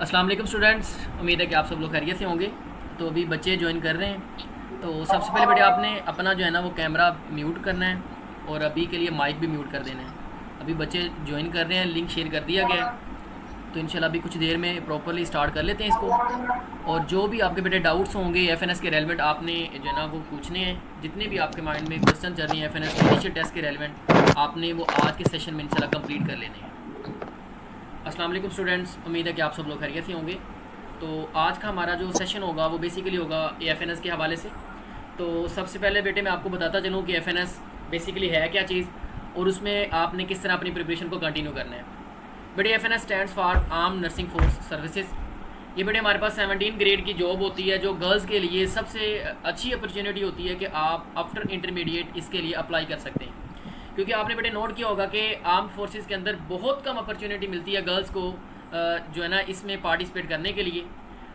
अस्सलाम वालेकुम स्टूडेंट्स, उम्मीद है कि आप सब लोग खैरियत से होंगे। तो अभी बच्चे ज्वाइन कर रहे हैं। तो सबसे पहले बेटे आपने अपना जो है ना वो कैमरा म्यूट करना है और अभी के लिए माइक भी म्यूट कर देना है। अभी बच्चे ज्वाइन कर रहे हैं, लिंक शेयर कर दिया गया है। तो इंशाल्लाह अभी कुछ देर में प्रॉपरली स्टार्ट कर लेते हैं इसको। और जो भी आपके बेटे डाउट्स होंगे एफएनएस के रेलिवेंट आपने जो है ना वो पूछने हैं। जितने भी आपके माइंड में क्वेश्चन चल रही हैं एफएनएस के इनिशियल टेस्ट के रेलिवेंट आपने वो आज के सेशन में इंशाल्लाह कंप्लीट कर लेने हैं। अस्सलाम वालेकुम स्टूडेंट्स, उम्मीद है कि आप सब लोग खैरियत से होंगे। तो आज का हमारा जो सेशन होगा वो बेसिकली होगा एफएनएस के हवाले से। तो सबसे पहले बेटे मैं आपको बताता चलूँ कि एफएनएस बेसिकली है क्या चीज़ और उसमें आपने किस तरह अपनी प्रिपरेशन को कंटिन्यू करना है। बेटे FNS stands for arm nursing force services. ये बेटे हमारे पास 17 ग्रेड की जॉब होती है जो गर्ल्स के लिए सबसे अच्छी अपॉर्चुनिटी होती है कि आप आफ्टर इंटरमीडिएट इसके लिए अप्लाई कर सकते हैं। क्योंकि आपने बेटे नोट किया होगा कि आर्म फोर्सेस के अंदर बहुत कम अपॉर्चुनिटी मिलती है गर्ल्स को जो है ना इसमें पार्टिसिपेट करने के लिए।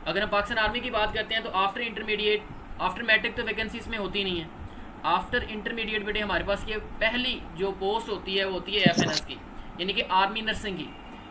अगर हम पाकिस्तान आर्मी की बात करते हैं तो आफ्टर इंटरमीडिएट आफ्टर मैट्रिक तो वैकेंसी इसमें होती नहीं है। आफ्टर इंटरमीडिएट बेटे हमारे पास ये पहली जो पोस्ट होती है वो होती है एफएनएस की, यानी कि आर्मी नर्सिंग की।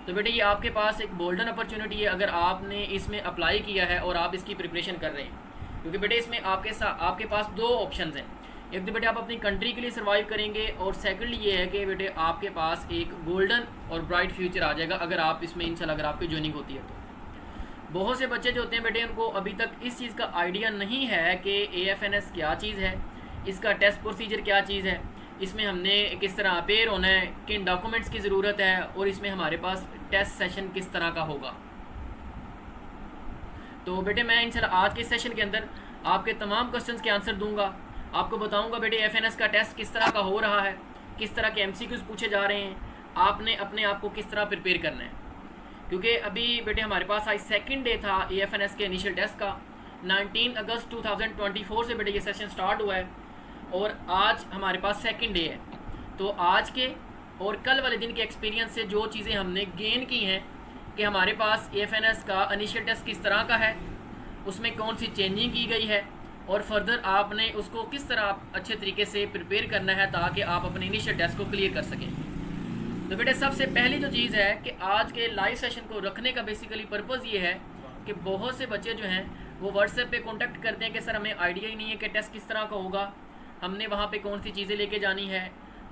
तो बेटे ये आपके पास एक गोल्डन अपॉर्चुनिटी है अगर आपने इसमें अप्लाई किया है और आप इसकी प्रिपरेशन कर रहे हैं। क्योंकि बेटे इसमें आपके पास दो ऑप्शन हैं। एक तो बेटे आप अपनी कंट्री के लिए सर्वाइव करेंगे और सेकंडली ये है कि बेटे आपके पास एक गोल्डन और ब्राइट फ्यूचर आ जाएगा अगर आप इसमें इंशाल्लाह अगर आपकी ज्वाइनिंग होती है तो। बहुत से बच्चे जो होते हैं बेटे उनको अभी तक इस चीज़ का आइडिया नहीं है कि एएफएनएस क्या चीज़ है, इसका टेस्ट प्रोसीजर क्या चीज़ है, इसमें हमने किस तरह अपेयर होना है, किन डॉक्यूमेंट्स की ज़रूरत है और इसमें हमारे पास टेस्ट सेशन किस तरह का होगा। तो बेटे मैं इंशाल्लाह आज के सेशन के अंदर आपके तमाम क्वेश्चंस के आंसर दूंगा। आपको बताऊंगा बेटे एफएनएस का टेस्ट किस तरह का हो रहा है, किस तरह के एमसीक्यूज पूछे जा रहे हैं, आपने अपने आप को किस तरह प्रिपेयर करना है। क्योंकि अभी बेटे हमारे पास आज सेकंड डे था एएफएनएस के इनिशियल टेस्ट का। 19 अगस्त 2024 से बेटे ये सेशन स्टार्ट हुआ है और आज हमारे पास सेकंड डे है। तो आज के और कल वाले दिन के एक्सपीरियंस से जो चीज़ें हमने गेन की हैं कि हमारे पास एएफएनएस का इनिशियल टेस्ट किस तरह का है, उसमें कौन सी चेंजिंग की गई है और फर्दर आपने उसको किस तरह अच्छे तरीके से प्रिपेयर करना है ताकि आप अपने इनिशियल टेस्ट को क्लियर कर सकें। तो बेटे सबसे पहली जो चीज़ है कि आज के लाइव सेशन को रखने का बेसिकली पर्पज़ ये है कि बहुत से बच्चे जो हैं वो व्हाट्सएप पे कांटेक्ट करते हैं कि सर हमें आइडिया ही नहीं है कि टेस्ट किस तरह का होगा, हमने वहाँ पे कौन सी चीज़ें लेके जानी है,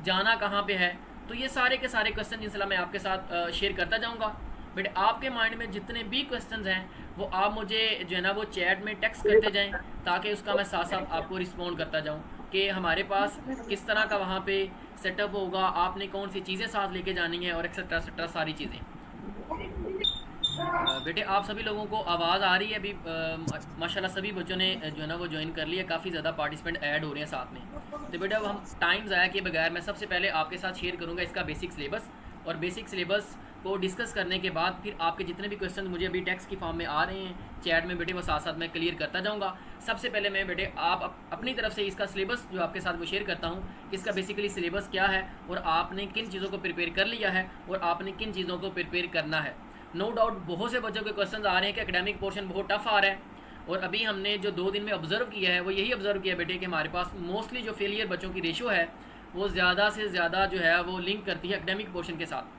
जाना कहाँ पे है। तो ये सारे के सारे क्वेश्चन इंशाल्लाह मैं आपके साथ शेयर करता जाऊँगा। बट आपके माइंड में जितने भी क्वेश्चंस हैं वो आप मुझे जो है ना वो चैट में टेक्स्ट करते जाएं ताकि उसका मैं साथ साथ आपको रिस्पॉन्ड करता जाऊं कि हमारे पास किस तरह का वहाँ पे सेटअप होगा, आपने कौन सी चीज़ें साथ लेके जानी है और एक्सेट्रा सारी चीज़ें। बेटे आप सभी लोगों को आवाज़ आ रही है अभी? माशाल्लाह सभी बच्चों ने जो है ना वो ज्वाइन कर लिया, काफ़ी ज़्यादा पार्टिसिपेंट ऐड हो रहे हैं साथ में। तो बेटा अब हम टाइम ज़ाया किए बगैर मैं सबसे पहले आपके साथ शेयर करूँगा इसका बेसिक सिलेबस और बेसिक सिलेबस को डिस्कस करने के बाद फिर आपके जितने भी क्वेश्चन मुझे अभी टेक्स्ट की फॉर्म में आ रहे हैं चैट में बेटे वो साथ साथ मैं क्लियर करता जाऊंगा। सबसे पहले मैं बेटे आप अपनी तरफ से इसका सिलेबस जो आपके साथ वो शेयर करता हूं कि इसका बेसिकली सिलेबस क्या है और आपने किन चीज़ों को प्रिपेयर कर लिया है और आपने किन चीज़ों को प्रिपेयर करना है। नो डाउट बहुत से बच्चों के क्वेश्चन आ रहे हैं कि एकेडमिक पोर्शन बहुत टफ आ रहा है और अभी हमने जो 2 दिन में ऑब्जर्व किया है वो यही ऑब्जर्व किया बेटे कि हमारे पास मोस्टली जो फेलियर बच्चों की रेशो है वो ज़्यादा से ज़्यादा जो है वो लिंक करती है एकेडमिक पोर्शन के साथ।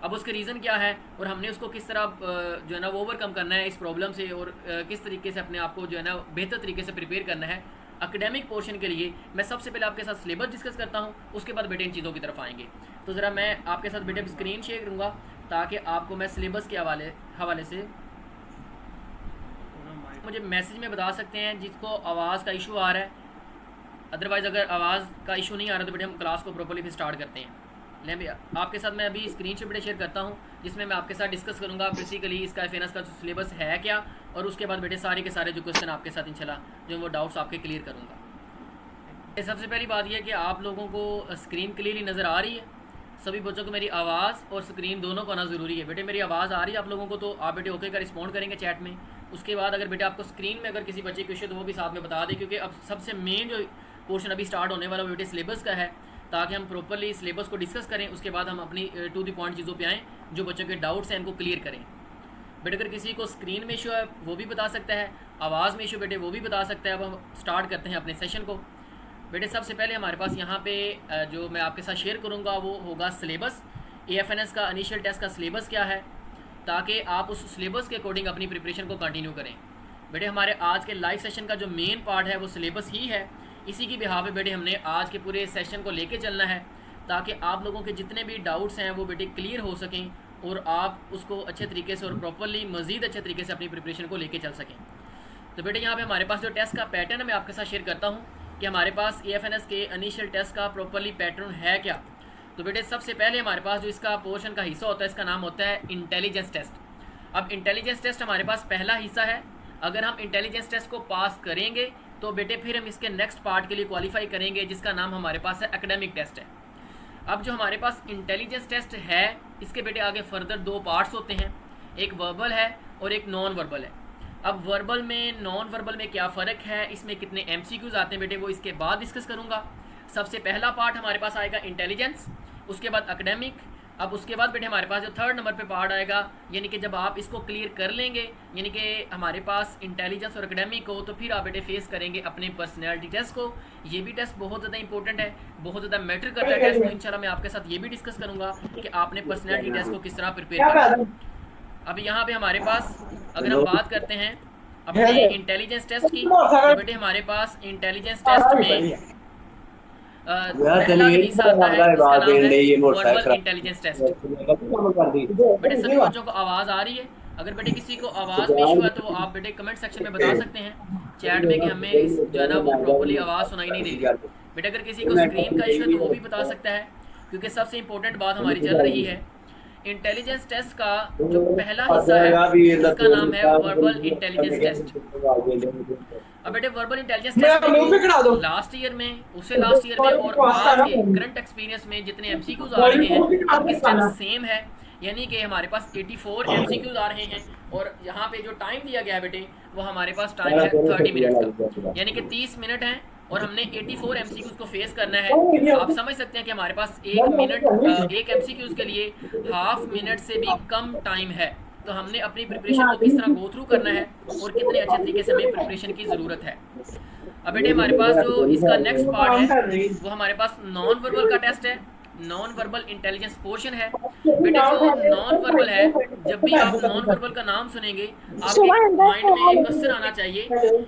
अब उसके रीज़न क्या है और हमने उसको किस तरह जो है ना वो ओवरकम करना है इस प्रॉब्लम से और किस तरीके से अपने आप को जो है ना बेहतर तरीके से प्रिपेयर करना है एकेडमिक पोर्शन के लिए। मैं सबसे पहले आपके साथ सिलेबस डिस्कस करता हूँ, उसके बाद बेटे इन चीज़ों की तरफ आएंगे। तो ज़रा मैं आपके साथ बेटे स्क्रीन शेयर करूँगा ताकि आपको मैं सिलेबस के हवाले से मुझे मैसेज में बता सकते हैं जिसको आवाज़ का इशू आ रहा है। अदरवाइज़ अगर आवाज़ का इशू नहीं आ रहा तो बेटे हम क्लास को प्रॉपर्ली फिर स्टार्ट करते हैं। ले भैया आपके साथ मैं अभी स्क्रीन शेयर शेयर करता हूँ जिसमें मैं आपके साथ डिस्कस करूँगा बेसिकली इसका एफएनएस का सिलेबस है क्या और उसके बाद बेटे सारे के सारे जो क्वेश्चन आपके साथ इंशाल्लाह जो वो डाउट्स आपके क्लियर करूँगा। सबसे पहली बात यह कि आप लोगों को स्क्रीन क्लियरली नज़र आ रही है, सभी बच्चों को मेरी आवाज़ और स्क्रीन दोनों को आना ज़रूरी है। बेटे मेरी आवाज़ आ रही है आप लोगों को तो आप बेटे ओके का रिस्पॉन्ड करेंगे चैट में। उसके बाद अगर बेटे आपको स्क्रीन में अगर किसी बच्चे की इशू तो वो भी साथ में बता दें क्योंकि अब सबसे मेन जो पोर्शन अभी स्टार्ट होने वाला बेटे सिलेबस का है ताकि हम प्रॉपर्ली सिलेबस को डिस्कस करें, उसके बाद हम अपनी टू द पॉइंट चीज़ों पे आएँ जो बच्चों के डाउट्स हैं इनको क्लियर करें। बेटे अगर किसी को स्क्रीन में इशू है वो भी बता सकता है, आवाज़ में इशू बेटे वो भी बता सकता है। अब हम स्टार्ट करते हैं अपने सेशन को। बेटे सबसे पहले हमारे पास यहाँ पे जो मैं आपके साथ शेयर करूँगा वो होगा सिलेबस। एएफएनएस का इनिशियल टेस्ट का सिलेबस क्या है, ताकि आप उस सिलेबस के अकॉर्डिंग अपनी प्रिपरेशन को कंटिन्यू करें। बेटे हमारे आज के लाइव सेशन का जो मेन पार्ट है वो सिलेबस ही है। इसी की बिहाफ पे बेटे हमने आज के पूरे सेशन को लेके चलना है ताकि आप लोगों के जितने भी डाउट्स हैं वो बेटे क्लियर हो सकें और आप उसको अच्छे तरीके से और प्रॉपरली मज़ीद अच्छे तरीके से अपनी प्रिपरेशन को लेके चल सकें। तो बेटे यहाँ पे हमारे पास जो टेस्ट का पैटर्न है मैं आपके साथ शेयर करता हूँ कि हमारे पास AFNS के इनिशियल टेस्ट का प्रॉपरली पैटर्न है क्या। तो बेटे सबसे पहले हमारे पास जो इसका पोर्शन का हिस्सा होता है इसका नाम होता है इंटेलिजेंस टेस्ट। अब इंटेलिजेंस टेस्ट हमारे पास पहला हिस्सा है। अगर हम इंटेलिजेंस टेस्ट को पास करेंगे तो बेटे फिर हम इसके नेक्स्ट पार्ट के लिए क्वालिफाई करेंगे जिसका नाम हमारे पास है एकेडमिक टेस्ट है। अब जो हमारे पास इंटेलिजेंस टेस्ट है इसके बेटे आगे फर्दर दो पार्ट्स होते हैं, एक वर्बल है और एक नॉन वर्बल है। अब वर्बल में नॉन वर्बल में क्या फ़र्क है, इसमें कितने MCQs आते हैं बेटे वो इसके बाद डिस्कस करूँगा। सबसे पहला पार्ट हमारे पास आएगा इंटेलिजेंस, उसके बाद एकेडमिक। अब उसके बाद बेटे हमारे पास जो थर्ड नंबर पे पार्ट आएगा, यानी कि जब आप इसको क्लियर कर लेंगे यानी कि हमारे पास इंटेलिजेंस और एकेडमिक हो तो फिर आप बेटे फेस करेंगे अपने पर्सनैलिटी टेस्ट को। ये भी टेस्ट बहुत ज़्यादा इंपॉर्टेंट है, बहुत ज़्यादा मैटर करता है टेस्ट। तो इंशाल्लाह मैं आपके साथ ये भी डिस्कस करूँगा कि आपने पर्सनैलिटी टेस्ट को किस तरह प्रिपेयर करना है। अब यहाँ पे हमारे पास अगर हम बात करते हैं अपने इंटेलिजेंस टेस्ट की तो बेटे हमारे पास इंटेलिजेंस टेस्ट में पहला जो हिस्सा आता है इसका नाम है वर्बल इंटेलिजेंस टेस्ट। बेटे सभी बच्चों को आवाज़ आ रही है? अगर बेटे किसी को आवाज़ में इशू है तो आप बेटे कमेंट सेक्शन में बता सकते हैं चैट में कि हमें जो है ना वो प्रॉपर्ली आवाज़ सुनाई नहीं दे रही। बेटे अगर किसी को स्क्रीन का इशू है तो वो भी बता सकता है, क्योंकि सबसे इंपॉर्टेंट बात हमारी चल रही है इंटेलिजेंस टेस्ट का जो पहला हिस्सा है इसका नाम है वर्बल इंटेलिजेंस टेस्ट। अब बेटे वर्बल इंटेलिजेंस टेस्ट में लास्ट ईयर में, उससे लास्ट ईयर में और आज के करंट एक्सपीरियंस में जितने MCQs आ रहे हैं उनकी स्ट्रेंथ सेम है, यानी कि हमारे पास 84 MCQs आ रहे हैं। और यहाँ पे जो टाइम दिया गया है बेटे वो हमारे पास टाइम है 30 मिनट का, यानी कि 30 मिनट है और हमने 84 MCQs को फेस करना है। आप समझ सकते हैं कि हमारे पास एक MCQs के लिए हाफ मिनट से भी कम टाइम है। तो हमने अपनी प्रिपरेशन को किस तरह गो थ्रू करना है और कितने अच्छे तरीके से हमें प्रिपरेशन की ज़रूरत है। अब बेटे हमारे पास जो इसका नेक्स्ट पार्ट है वो हमारे पास नॉन वर्बल का टेस्ट है, नॉन वर्बल इंटेलिजेंस पोर्शन है। बेटे जो नॉन वर्बल है, जब भी आप नॉन वर्बल का नाम सुनेंगे आपके माइंड में एक क्वेश्चन आना चाहिए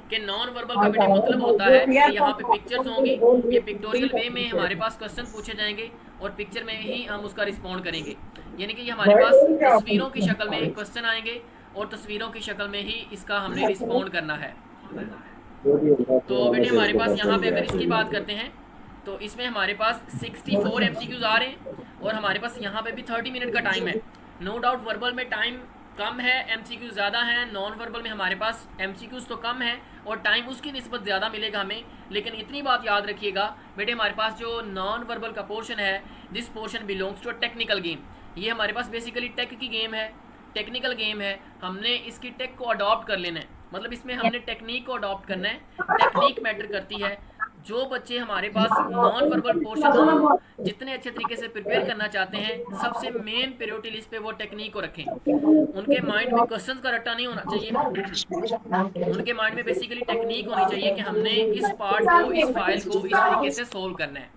कि नॉन वर्बल का बेटे मतलब होता है कि यहाँ पे पिक्चर्स होंगी, ये पिक्टोरियल वे में हमारे पास क्वेश्चन पूछे जाएंगे और पिक्चर में ही हम उसका रिस्पॉन्ड करेंगे, यानी कि हमारे पास तस्वीरों की शक्ल में क्वेश्चन आएंगे और तस्वीरों की शक्ल में ही इसका हमने रिस्पॉन्ड करना है। तो बेटे हमारे पास यहाँ पे अगर इसकी बात करते हैं तो इसमें हमारे पास 64 MCQs आ रहे हैं और हमारे पास यहाँ पे भी 30 मिनट का टाइम है। नो डाउट वर्बल में टाइम कम है, MCQs ज़्यादा हैं। नॉन वर्बल में हमारे पास MCQs तो कम है और टाइम उसकी निस्बत ज़्यादा मिलेगा हमें। लेकिन इतनी बात याद रखिएगा बेटे हमारे पास जो नॉन वर्बल का पोर्शन है, this portion belongs to a technical game. ये हमारे पास बेसिकली टेक की गेम है, टेक्निकल गेम है। हमने इसकी टेक को अडॉप्ट कर लेना है, मतलब इसमें हमने टेक्निक को अडॉप्ट करना है। टेक्निक मैटर करती है। जो बच्चे हमारे पास नॉन वर्बल पोर्शन जितने अच्छे तरीके से प्रिपेयर करना चाहते हैं, सबसे मेन प्रायोरिटी लिस्ट पे वो टेक्निक को रखें। उनके माइंड में क्वेश्चंस का रट्टा नहीं होना चाहिए, उनके माइंड में बेसिकली टेक्निक होनी चाहिए कि हमने इस पार्ट को, इस फाइल को इस तरीके से सोल्व करना है।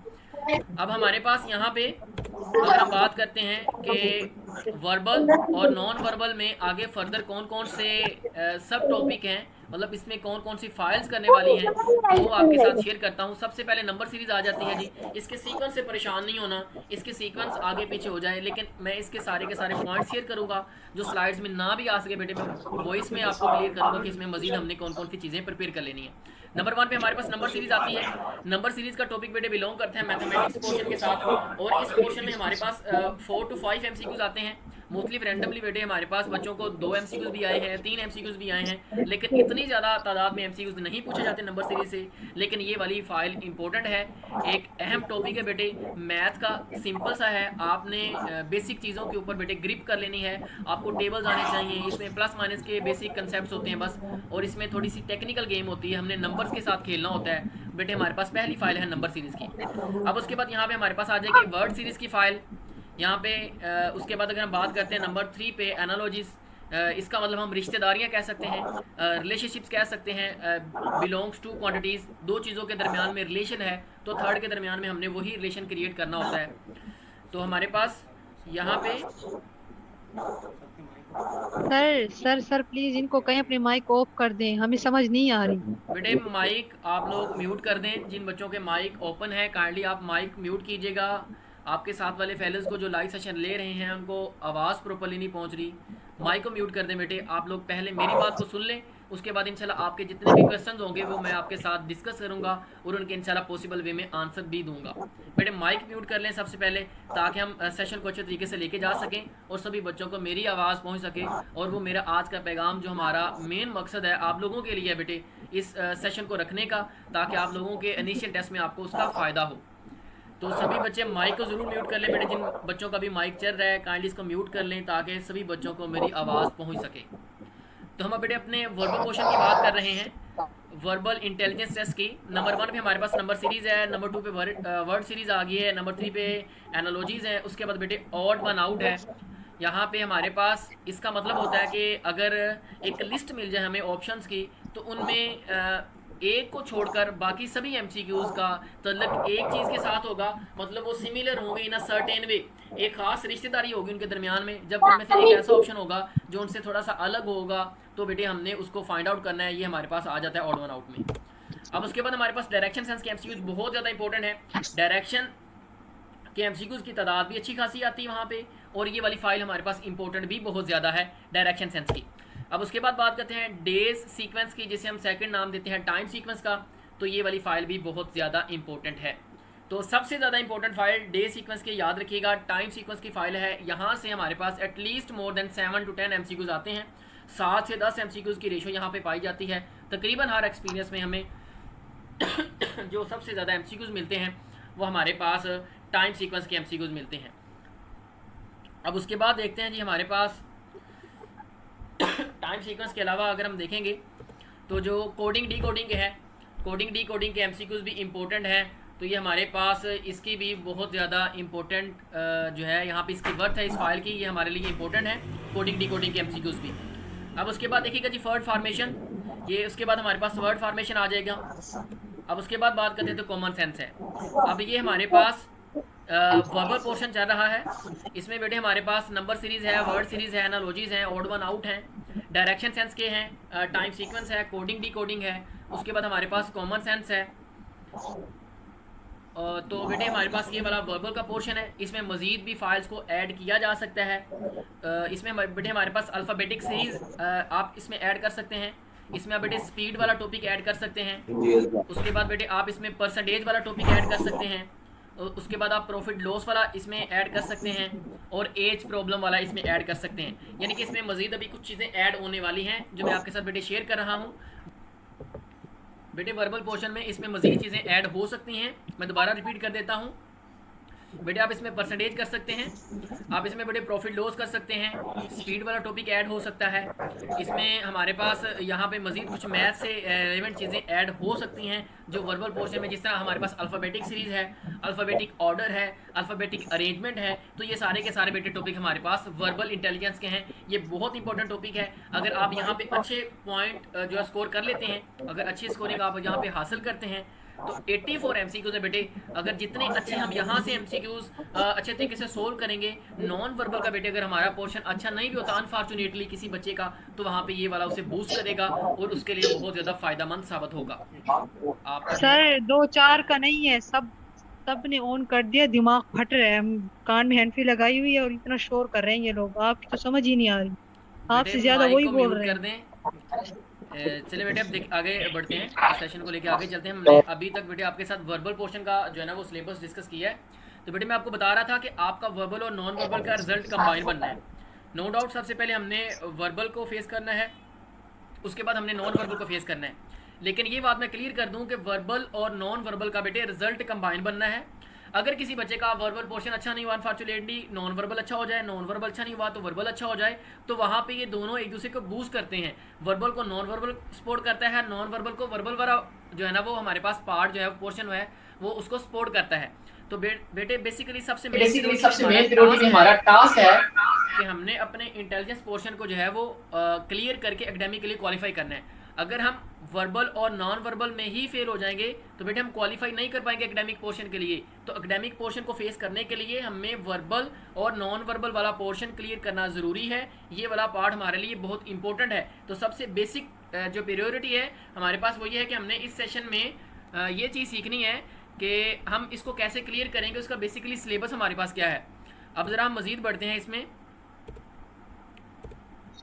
अब हमारे पास यहाँ पे अगर हम बात करते हैं कि वर्बल और नॉन वर्बल में आगे फर्दर कौन कौन से सब टॉपिक हैं, मतलब इसमें कौन कौन सी फाइल्स करने वाली हैं, वो आपके साथ शेयर करता हूँ। सबसे पहले नंबर सीरीज़ आ जाती है जी। इसके सीक्वेंस से परेशान नहीं होना, इसके सीक्वेंस आगे पीछे हो जाए, लेकिन मैं इसके सारे के सारे पॉइंट शेयर करूँगा। जो स्लाइड्स में ना भी आ सके बेटे मैं वॉइस में आपको क्लियर करूँगा कि इसमें मजीद हमने कौन कौन सी चीज़ें प्रिपेयर कर लेनी है। नंबर 1 पे हमारे पास नंबर सीरीज़ आती है। नंबर सीरीज़ का टॉपिक बेटे बिलोंग करते हैं मैथमेटिक्स पोर्शन के साथ, और इस पोर्शन में हमारे पास 4 to 5 MCQs आते हैं। मोस्टली रैंडमली बेटे हमारे पास बच्चों को 2 MCQs भी आए हैं, 3 MCQs भी आए हैं, लेकिन इतनी ज़्यादा तादाद में MCQs नहीं पूछे जाते नंबर सीरीज से। लेकिन ये वाली फाइल इंपॉर्टेंट है, एक अहम टॉपिक है बेटे। मैथ का सिंपल सा है, आपने बेसिक चीज़ों के ऊपर बेटे ग्रिप कर लेनी है। आपको टेबल्स आने चाहिए, इसमें प्लस माइनस के बेसिक कंसेप्ट होते हैं बस, और इसमें थोड़ी सी टेक्निकल गेम होती है, हमने नंबर्स के साथ खेलना होता है बेटे। हमारे पास पहली फाइल है नंबर सीरीज़ की। अब उसके बाद यहाँ पे हमारे पास आ जाएगी वर्ड सीरीज़ की फाइल। यहाँ पे उसके बाद अगर हम बात करते हैं नंबर 3 पे एनालॉजीज, इसका मतलब हम रिश्तेदारियाँ कह सकते हैं, रिलेशनशिप्स कह सकते हैं। बिलोंग्स टू क्वांटिटीज़, दो चीज़ों के दरमियान में रिलेशन है तो थर्ड के दरमियान में हमने वही रिलेशन क्रिएट करना होता है। तो हमारे पास यहाँ पे सर सर सर प्लीज इनको कहीं अपने माइक ऑफ कर दें, हमें समझ नहीं आ रही। बेटे माइक आप लोग म्यूट कर दें, जिन बच्चों के माइक ओपन है काइंडली आप माइक म्यूट कीजिएगा। आपके साथ वाले फेलोज़ को जो लाइव सेशन ले रहे हैं उनको आवाज़ प्रॉपर्ली नहीं पहुंच रही। माइक को म्यूट कर दें बेटे। आप लोग पहले मेरी बात को सुन लें, उसके बाद इंशाल्लाह आपके जितने भी क्वेश्चंस होंगे वो मैं आपके साथ डिस्कस करूंगा और उनके इंशाल्लाह पॉसिबल वे में आंसर भी दूंगा। बेटे माइक म्यूट कर लें सबसे पहले, ताकि हम सेशन को अच्छे तरीके से लेके जा सकें और सभी बच्चों को मेरी आवाज़ पहुंच सके। और वो मेरा आज का पैगाम जो हमारा मेन मकसद है आप लोगों के लिए है बेटे, इस सेशन को रखने का, ताकि आप लोगों के इनिशियल टेस्ट में आपको उसका फ़ायदा हो। तो सभी बच्चे माइक को ज़रूर म्यूट कर लें बेटे। जिन बच्चों का भी माइक चल रहा है काइंडली इसको म्यूट कर लें, ताकि सभी बच्चों को मेरी आवाज़ पहुंच सके। तो हम बेटे अपने वर्बल पोर्शन की बात कर रहे हैं, वर्बल इंटेलिजेंस टेस्ट की। नंबर 1 पे हमारे पास नंबर सीरीज़ है, नंबर 2 पे वर्ड सीरीज़ आ गई है, नंबर 3 पे एनालॉजीज़ है, उसके बाद बेटे ऑड वन आउट है। यहाँ पे हमारे पास इसका मतलब होता है कि अगर एक लिस्ट मिल जाए हमें ऑप्शंस की, तो उनमें एक को छोड़कर बाकी सभी एमसीक्यूज़ का तल्लक एक चीज़ के साथ होगा, मतलब वो सिमिलर होंगे इन अ सर्टेन वे। एक खास रिश्तेदारी होगी उनके दरमियान में। जब उनमें से एक ऐसा ऑप्शन होगा जो उनसे थोड़ा सा अलग होगा, तो बेटे हमने उसको फाइंड आउट करना है। ये हमारे पास आ जाता है ऑड वन आउट में। अब उसके बाद हमारे पास डायरेक्शन सेंस के एमसीक्यूज बहुत ज़्यादा इंपॉर्टेंट है। डायरेक्शन के एमसीक्यूज की तादाद भी अच्छी खासी आती है वहाँ पे, और ये वाली फाइल हमारे पास इंपॉर्टेंट भी बहुत ज़्यादा है डायरेक्शन सेंस की। अब उसके बाद बात करते हैं डेज सीक्वेंस की, जिसे हम सेकंड नाम देते हैं टाइम सीक्वेंस का। तो ये वाली फाइल भी बहुत ज़्यादा इंपॉर्टेंट है। तो सबसे ज़्यादा इंपॉर्टेंट फाइल डे सीक्वेंस की याद रखिएगा, टाइम सीक्वेंस की फाइल है। यहाँ से हमारे पास at least more than 7 to 10 MCQs आते हैं। 7 से 10 एमसीक्यूज की रेशो यहाँ पे पाई जाती है। तकरीबन हर एक्सपीरियंस में हमें जो सबसे ज़्यादा एमसीक्यूज मिलते हैं वो हमारे पास टाइम सीक्वेंस के एमसीक्यूज मिलते हैं। अब उसके बाद देखते हैं जी हमारे पास टाइम सीक्वेंस के अलावा अगर हम देखेंगे तो जो कोडिंग डी कोडिंग है, कोडिंग डी कोडिंग के एमसीक्यूज भी इम्पोर्टेंट हैं। तो ये हमारे पास इसकी भी बहुत ज़्यादा इम्पोर्टेंट जो है यहाँ पे इसकी वर्थ है इस फाइल की, ये हमारे लिए इम्पोर्टेंट है कोडिंग डी कोडिंग के एमसीक्यूज भी। अब उसके बाद देखिएगा जी वर्ड फार्मेशन, ये उसके बाद हमारे पास वर्ड फार्मेशन आ जाएगा। अब उसके बाद बात करते हैं तो कॉमन सेंस है। अब ये हमारे पास वर्बल पोर्शन चल रहा है। इसमें बेटे हमारे पास नंबर सीरीज़ है, वर्ड सीरीज़ है, एनालॉजीज़ हैं, ऑड वन आउट हैं, डायरेक्शन सेंस के हैं, टाइम सीक्वेंस है, कोडिंग डी कोडिंग है। उसके बाद हमारे पास कॉमन सेंस है। तो बेटे हमारे पास ये वाला वर्बल का पोर्शन है। इसमें मज़ीद भी फाइल्स को ऐड किया जा सकता है। इसमें बेटे हमारे पास अल्फ़ाबेटिक सीरीज़ आप इसमें ऐड कर सकते हैं। इसमें आप बेटे स्पीड वाला टॉपिक ऐड कर सकते हैं। उसके बाद बेटे आप इसमें परसेंटेज वाला टॉपिक ऐड कर सकते हैं। उसके बाद आप प्रॉफिट लॉस वाला इसमें ऐड कर सकते हैं, और एज प्रॉब्लम वाला इसमें ऐड कर सकते हैं। यानी कि इसमें मज़ीद अभी कुछ चीज़ें ऐड होने वाली हैं जो मैं आपके साथ बेटे शेयर कर रहा हूँ। बेटे वर्बल पोर्शन में इसमें मज़ीद चीज़ें ऐड हो सकती हैं। मैं दोबारा रिपीट कर देता हूँ। बेटे आप इसमें परसेंटेज कर सकते हैं, आप इसमें बेटे प्रॉफिट लॉस कर सकते हैं, स्पीड वाला टॉपिक ऐड हो सकता है। इसमें हमारे पास यहाँ पे मज़ीद कुछ मैथ से रेलेवेंट चीज़ें ऐड हो सकती हैं जो वर्बल पोर्शन में, जिस तरह हमारे पास अल्फ़ाबेटिक सीरीज़ है, अल्फ़ाबेटिक ऑर्डर है, अल्फ़ाबेटिक अरेंजमेंट है। तो ये सारे के सारे बेटे टॉपिक हमारे पास वर्बल इंटेलिजेंस के हैं। ये बहुत इंपॉर्टेंट टॉपिक है। अगर आप यहाँ पे अच्छे पॉइंट जो है स्कोर कर लेते हैं, अगर अच्छी स्कोरिंग आप यहाँ पे हासिल करते हैं, तो 84 एमसीक्यूज है बेटे। अगर जितने अच्छे हम यहाँ से एमसीक्यूज अच्छे तरीके से सोल्व करेंगे, नॉन वर्बल का बेटे अगर हमारा पोर्शन अच्छा नहीं भी होता अनफॉर्चुनेटली किसी बच्चे का, तो वहाँ पे ये वाला उसे बूस्ट करेगा और उसके लिए बहुत ज़्यादा फ़ायदेमंद साबित होगा। आपका जो है सर 2 4 का नहीं है, सब सब ने ऑन कर दिया, दिमाग फट रहा है। हम कान में हैंडफ्री लगाई हुई है और इतना शोर कर रहे हैं ये लोग, आपकी तो समझ ही नहीं आ रही। बेटे आपसे ज्यादा माइक वही को बोल म्यूट रहे कर हैं। दें। चलिए बेटे अब आगे बढ़ते हैं, इस सेशन को लेके आगे चलते हैं। हमने अभी तक बेटे आपके साथ वर्बल पोर्शन का जो है ना वो सिलेबस डिस्कस किया है। तो बेटे मैं आपको बता रहा था कि आपका वर्बल और नॉन वर्बल का रिजल्ट कंबाइन बनना है। नो डाउट सबसे पहले हमने वर्बल को फेस करना है, उसके बाद हमने नॉन वर्बल को फेस करना है। लेकिन ये बात मैं क्लियर कर दूं कि वर्बल और नॉन वर्बल का बेटे रिजल्ट कंबाइन बनना है। अगर किसी बच्चे का वर्बल पोर्शन अच्छा नहीं हुआ अनफॉर्चुनेटली, नॉन वर्बल अच्छा हो जाए, नॉन वर्बल अच्छा नहीं हुआ तो वर्बल अच्छा हो जाए, तो वहाँ पे ये दोनों एक दूसरे को बूस्ट करते हैं। वर्बल को नॉन वर्बल सपोर्ट करता है, नॉन वर्बल को वर्बल वाला जो है ना वो हमारे पास पार्ट जो है पोर्शन है वो उसको सपोर्ट करता है। तो बेटे बेसिकली सबसे मेन प्रायोरिटी में हमारा टास्क है कि हमने अपने इंटेलिजेंस पोर्शन को जो है वो क्लियर करके एकेडमिकली क्वालिफाई करना है। अगर हम वर्बल और नॉन वर्बल में ही फेल हो जाएंगे तो बेटे हम क्वालिफाई नहीं कर पाएंगे एकेडमिक पोर्शन के लिए। तो एकेडमिक पोर्शन को फेस करने के लिए हमें वर्बल और नॉन वर्बल वाला पोर्शन क्लियर करना ज़रूरी है। ये वाला पार्ट हमारे लिए बहुत इंपॉर्टेंट है। तो सबसे बेसिक जो प्रायोरिटी है हमारे पास वो ये है कि हमने इस सेशन में ये चीज़ सीखनी है कि हम इसको कैसे क्लियर करेंगे, उसका बेसिकली सिलेबस हमारे पास क्या है। अब ज़रा हम मज़ीद बढ़ते हैं इसमें।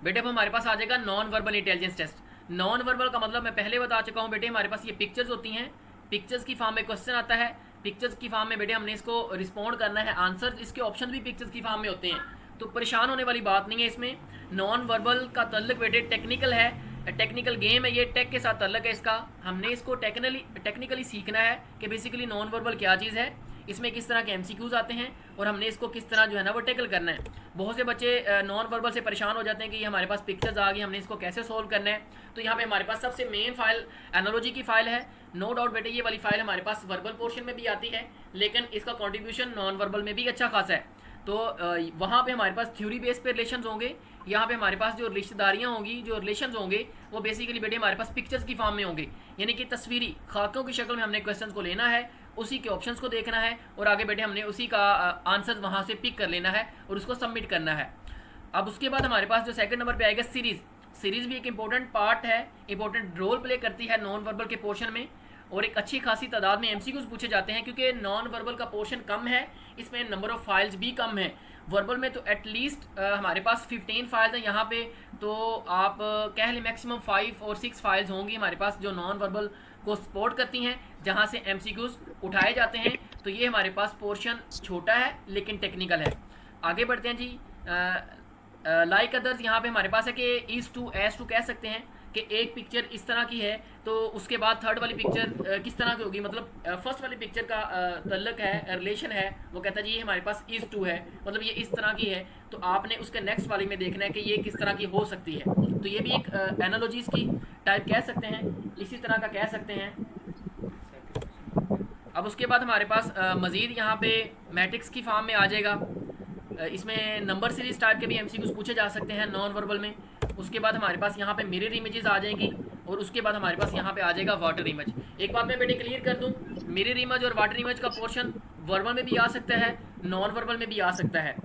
बेटे अब हमारे पास आ जाएगा non verbal intelligence test. Non verbal का मतलब मैं पहले बता चुका हूँ बेटे, हमारे पास ये पिक्चर्स होती हैं, पिक्चर्स की फॉर्म में क्वेश्चन आता है, पिक्चर्स की फॉर्म में बेटे हमने इसको रिस्पॉन्ड करना है, आंसर इसके ऑप्शन भी पिक्चर्स की फॉर्म में होते हैं। तो परेशान होने वाली बात नहीं है इसमें। नॉन वर्बल का तल्लक बेटे टेक्निकल है, टेक्निकल गेम है, ये टेक के साथ तल्लक है इसका। हमने इसको टेक्निकली सीखना है कि बेसिकली नॉन वर्बल क्या चीज़ है, इसमें किस तरह के एमसीक्यूज आते हैं और हमने इसको किस तरह जो है ना वो टैकल करना है। बहुत से बच्चे नॉन वर्बल से परेशान हो जाते हैं कि ये हमारे पास पिक्चर्स आ गई, हमने इसको कैसे सोल्व करना है। तो यहाँ पे हमारे पास सबसे मेन फाइल एनालॉजी की फाइल है। नो डाउट बेटे ये वाली फाइल हमारे पास वर्बल पोर्शन में भी आती है, लेकिन इसका कॉन्ट्रीब्यूशन नॉन वर्बल में भी अच्छा खासा है। तो वहाँ पे हमारे पास थ्योरी बेस पे रिलेशंस होंगे, यहाँ पे हमारे पास जो रिश्तेदारियाँ होंगी, जो रिलेशंस होंगे वो बेसिकली बेटे हमारे पास पिक्चर्स की फॉर्म में होंगे, यानी कि तस्वीरी खाकों की शक्ल में हमने क्वेश्चंस को लेना है, उसी के ऑप्शंस को देखना है और आगे बेटे हमने उसी का आंसर वहाँ से पिक कर लेना है और उसको सबमिट करना है। अब उसके बाद हमारे पास जो सेकंड नंबर पे आएगा सीरीज़। सीरीज़ भी एक इंपॉर्टेंट पार्ट है, इंपॉर्टेंट रोल प्ले करती है नॉन वर्बल के पोर्शन में, और एक अच्छी खासी तादाद में एमसीक्यूज पूछे जाते हैं क्योंकि नॉन वर्बल का पोर्शन कम है, इसमें नंबर ऑफ़ फाइल्स भी कम है। वर्बल में तो एटलीस्ट हमारे पास 15 फाइल्स हैं, यहाँ पे तो आप कह लें मैक्सिमम 5 और 6 फाइल्स होंगी हमारे पास जो नॉन वर्बल को सपोर्ट करती हैं, जहाँ से एमसीक्यूज उठाए जाते हैं। तो ये हमारे पास पोर्शन छोटा है लेकिन टेक्निकल है। आगे बढ़ते हैं जी। लाइक अदर्स यहाँ पे हमारे पास है कि ईज टू एज टू कह सकते हैं कि एक पिक्चर इस तरह की है तो उसके बाद थर्ड वाली पिक्चर किस तरह की होगी, मतलब फर्स्ट वाली पिक्चर का तल्लक है, रिलेशन है, वो कहता है जी ये हमारे पास इज टू है, मतलब ये इस तरह की है, तो आपने उसके नेक्स्ट वाली में देखना है कि ये किस तरह की हो सकती है। तो ये भी एक एनालॉजीज की टाइप कह सकते हैं, इसी तरह का कह सकते हैं। अब उसके बाद हमारे पास मज़ीद यहाँ पे मैट्रिक्स की फॉर्म में आ जाएगा, इसमें नंबर सीरीज टाइप के भी एमसीक्यूज पूछे जा सकते हैं नॉन वर्बल में। उसके बाद हमारे पास यहाँ पे मिरर इमेजेस आ जाएंगी और उसके बाद हमारे पास यहाँ पे आ जाएगा वाटर इमेज। एक बात मैं बेटे क्लियर कर दूँ, मिरर इमेज और वाटर इमेज का पोर्शन वर्बल में भी आ सकता है, नॉन वर्बल में भी आ सकता है।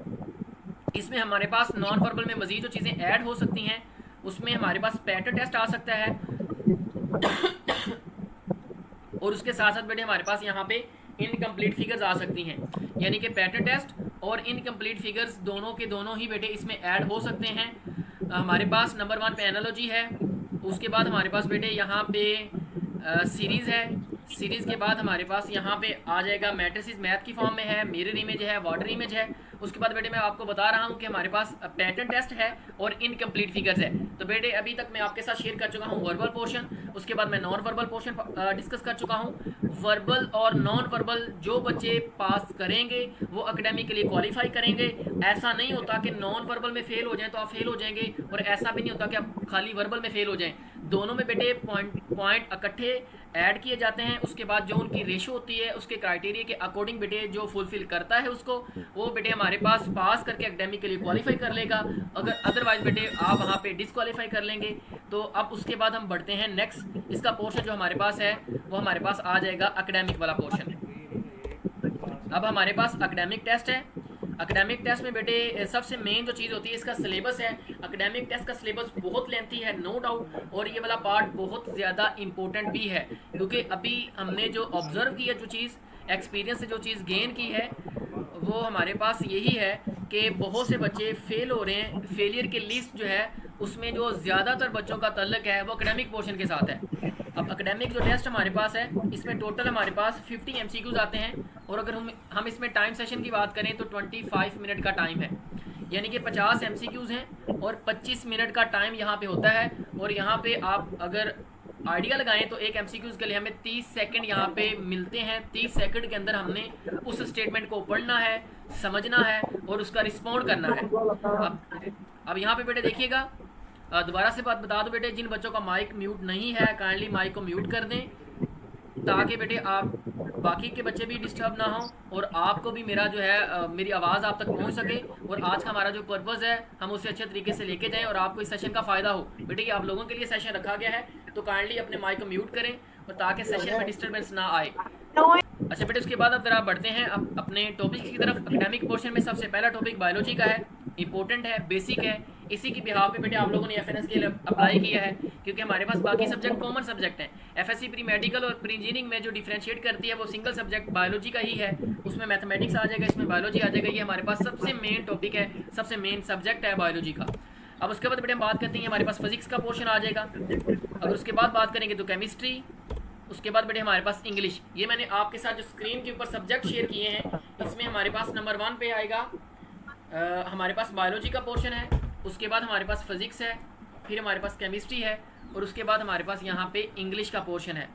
इसमें हमारे पास नॉन वर्बल में मज़ीद जो चीज़ें ऐड हो सकती हैं उसमें हमारे पास पैटर्न टेस्ट आ सकता है और उसके साथ साथ बेटे हमारे पास यहाँ पे इनकम्प्लीट फिगर्स आ सकती हैं, यानी कि पैटर्न टेस्ट और इनकम्प्लीट फिगर्स दोनों के दोनों ही बेटे इसमें ऐड हो सकते हैं। हमारे पास नंबर 1 पे एनालॉजी है, उसके बाद हमारे पास बेटे यहाँ पे सीरीज़ है, सीरीज़ के बाद हमारे पास यहाँ पे आ जाएगा मैट्रिसेस मैथ की फॉर्म में है, मिरर इमेज है, वाटर इमेज है। उसके बाद बेटे मैं आपको बता रहा हूँ कि हमारे पास पैटर्न टेस्ट है और इनकम्प्लीट फिगर्स है। तो बेटे अभी तक मैं आपके साथ शेयर कर चुका हूँ वर्बल पोर्शन, उसके बाद मैं नॉन वर्बल पोर्शन डिस्कस कर चुका हूँ। वर्बल और नॉन वर्बल जो बच्चे पास करेंगे वो एकेडमिक के लिए क्वालिफाई करेंगे। ऐसा नहीं होता कि नॉन वर्बल में फेल हो जाएं तो आप फेल हो जाएंगे, और ऐसा भी नहीं होता कि आप खाली वर्बल में फेल हो जाएं। दोनों में बेटे पॉइंट इकट्ठे ऐड किए जाते हैं, उसके बाद जो उनकी रेशो होती है उसके क्राइटेरिया के अकॉर्डिंग बेटे जो फुलफिल करता है उसको वो बेटे हमारे पास करके एकेडमिक के लिए क्वालिफाई कर लेगा, अगर अदरवाइज बेटे आप वहाँ पे डिसक्वालीफाई कर लेंगे। तो अब उसके बाद हम बढ़ते हैं नेक्स्ट, इसका पोर्शन जो हमारे पास है वो हमारे पास आ जाएगा एकेडमिक वाला पोर्शन। अब हमारे पास एकेडमिक टेस्ट है। एकेडमिक टेस्ट में बेटे सबसे मेन जो चीज़ होती है इसका सिलेबस है। एकेडमिक टेस्ट का सिलेबस बहुत लेंथी है नो डाउट, और ये वाला पार्ट बहुत ज़्यादा इंपॉर्टेंट भी है क्योंकि अभी हमने जो ऑब्जर्व किया, जो चीज़ एक्सपीरियंस से जो चीज़ गेन की है वो हमारे पास यही है कि बहुत से बच्चे फेल हो रहे हैं। फेलियर की लिस्ट जो है उसमें जो ज़्यादातर बच्चों का तल्लक है वो एकेडमिक पोर्शन के साथ है। अब एकेडमिक जो टेस्ट हमारे पास है इसमें टोटल हमारे पास 50 एमसीक्यूज आते हैं, और अगर हम इसमें टाइम सेशन की बात करें तो 25 मिनट का टाइम है, यानी कि 50 एमसीक्यूज हैं और 25 मिनट का टाइम यहाँ पे होता है। और यहाँ पे आप अगर आइडिया लगाएं तो एक एमसीक्यूज के लिए हमें 30 सेकंड यहाँ पे मिलते हैं। 30 सेकंड के अंदर हमने उस स्टेटमेंट को पढ़ना है, समझना है और उसका रिस्पॉन्ड करना है। अब यहाँ पे बेटे देखिएगा, दोबारा से बात बता दो बेटे, जिन बच्चों का माइक म्यूट नहीं है काइंडली माइक को म्यूट कर दें ताकि बेटे आप बाकी के बच्चे भी डिस्टर्ब ना हों और आपको भी मेरा जो है मेरी आवाज़ आप तक पहुंच सके। और आज का हमारा जो पर्पज़ है हम उसे अच्छे तरीके से लेके जाएं और आपको इस सेशन का फ़ायदा हो। बेटे ये आप लोगों के लिए सेशन रखा गया है, तो काइंडली अपने माइक को म्यूट करें और ताकि सेशन में डिस्टर्बेंस ना आए। अच्छा बेटे, उसके बाद अब जरा बढ़ते हैं अब अपने टॉपिक की तरफ। एकेडमिक पोर्शन में सबसे पहला टॉपिक बायोलॉजी का है, इंपॉर्टेंट है, बेसिक है। इसी की बिहार पे बेटे आप लोगों ने एफएनएस के लिए अप्लाई किया है, क्योंकि हमारे पास बाकी सब्जेक्ट कॉमन सब्जेक्ट हैं। एफएससी प्री मेडिकल और प्री इंजीनियरिंग में जो डिफरेंशिएट करती है वो सिंगल सब्जेक्ट बायोलॉजी का ही है। उसमें मैथमेटिक्स आ जाएगा, इसमें बायोलॉजी आ जाएगा। ये हमारे पास सबसे मेन टॉपिक है, सबसे मेन सब्जेक्ट है बायोलॉजी का। अब उसके बाद बेटे हम बात करते हैं, हमारे पास फिजिक्स का पोर्शन आ जाएगा। अगर उसके बाद बात करेंगे तो केमिस्ट्री। उसके बाद बेटे हमारे पास इंग्लिश। ये मैंने आपके साथ जो स्क्रीन के ऊपर सब्जेक्ट शेयर किए हैं, इसमें हमारे पास नंबर 1 पे आएगा हमारे पास बायोलॉजी का पोर्शन है। उसके बाद हमारे पास फिजिक्स है, फिर हमारे पास केमिस्ट्री है और उसके बाद हमारे पास यहाँ पे इंग्लिश का पोर्शन है।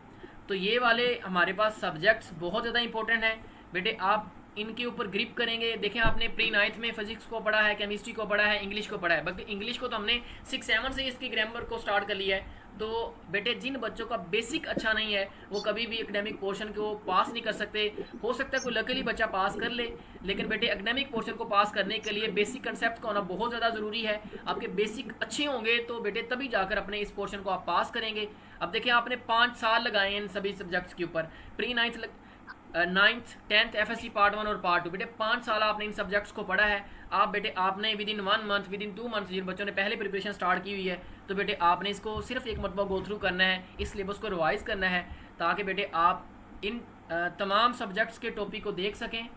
तो ये वाले हमारे पास सब्जेक्ट्स बहुत ज़्यादा इंपॉर्टेंट हैं बेटे। आप इनके ऊपर ग्रिप करेंगे। देखें आपने प्री 9th में फिजिक्स को पढ़ा है, केमिस्ट्री को पढ़ा है, इंग्लिश को पढ़ा है। बल्कि इंग्लिश को तो हमने 6-7 से इसकी ग्रामर को स्टार्ट कर लिया है। तो बेटे जिन बच्चों का बेसिक अच्छा नहीं है वो कभी भी एकेडमिक पोर्शन को पास नहीं कर सकते। हो सकता है कोई लकीली बच्चा पास कर ले, लेकिन बेटे एकेडमिक पोर्शन को पास करने के लिए बेसिक कंसेप्ट का होना बहुत ज़्यादा ज़रूरी है। आपके बेसिक अच्छे होंगे तो बेटे तभी जाकर अपने इस पोर्शन को आप पास करेंगे। अब देखिए आपने 5 साल लगाए हैं इन सभी सब्जेक्ट्स के ऊपर, pre 9th 10th FSc part 1 और पार्ट 2। बेटे 5 साल आपने इन सब्जेक्ट्स को पढ़ा है। आप बेटे आपने within 1 month, within 2 months, जिन बच्चों ने पहले प्रिपरेशन स्टार्ट की हुई है, तो बेटे आपने इसको सिर्फ एक मरतबा गो थ्रू करना है, इस सिलेबस को रिवाइज़ करना है, ताकि बेटे आप इन तमाम सब्जेक्ट्स के टॉपिक को देख सकें।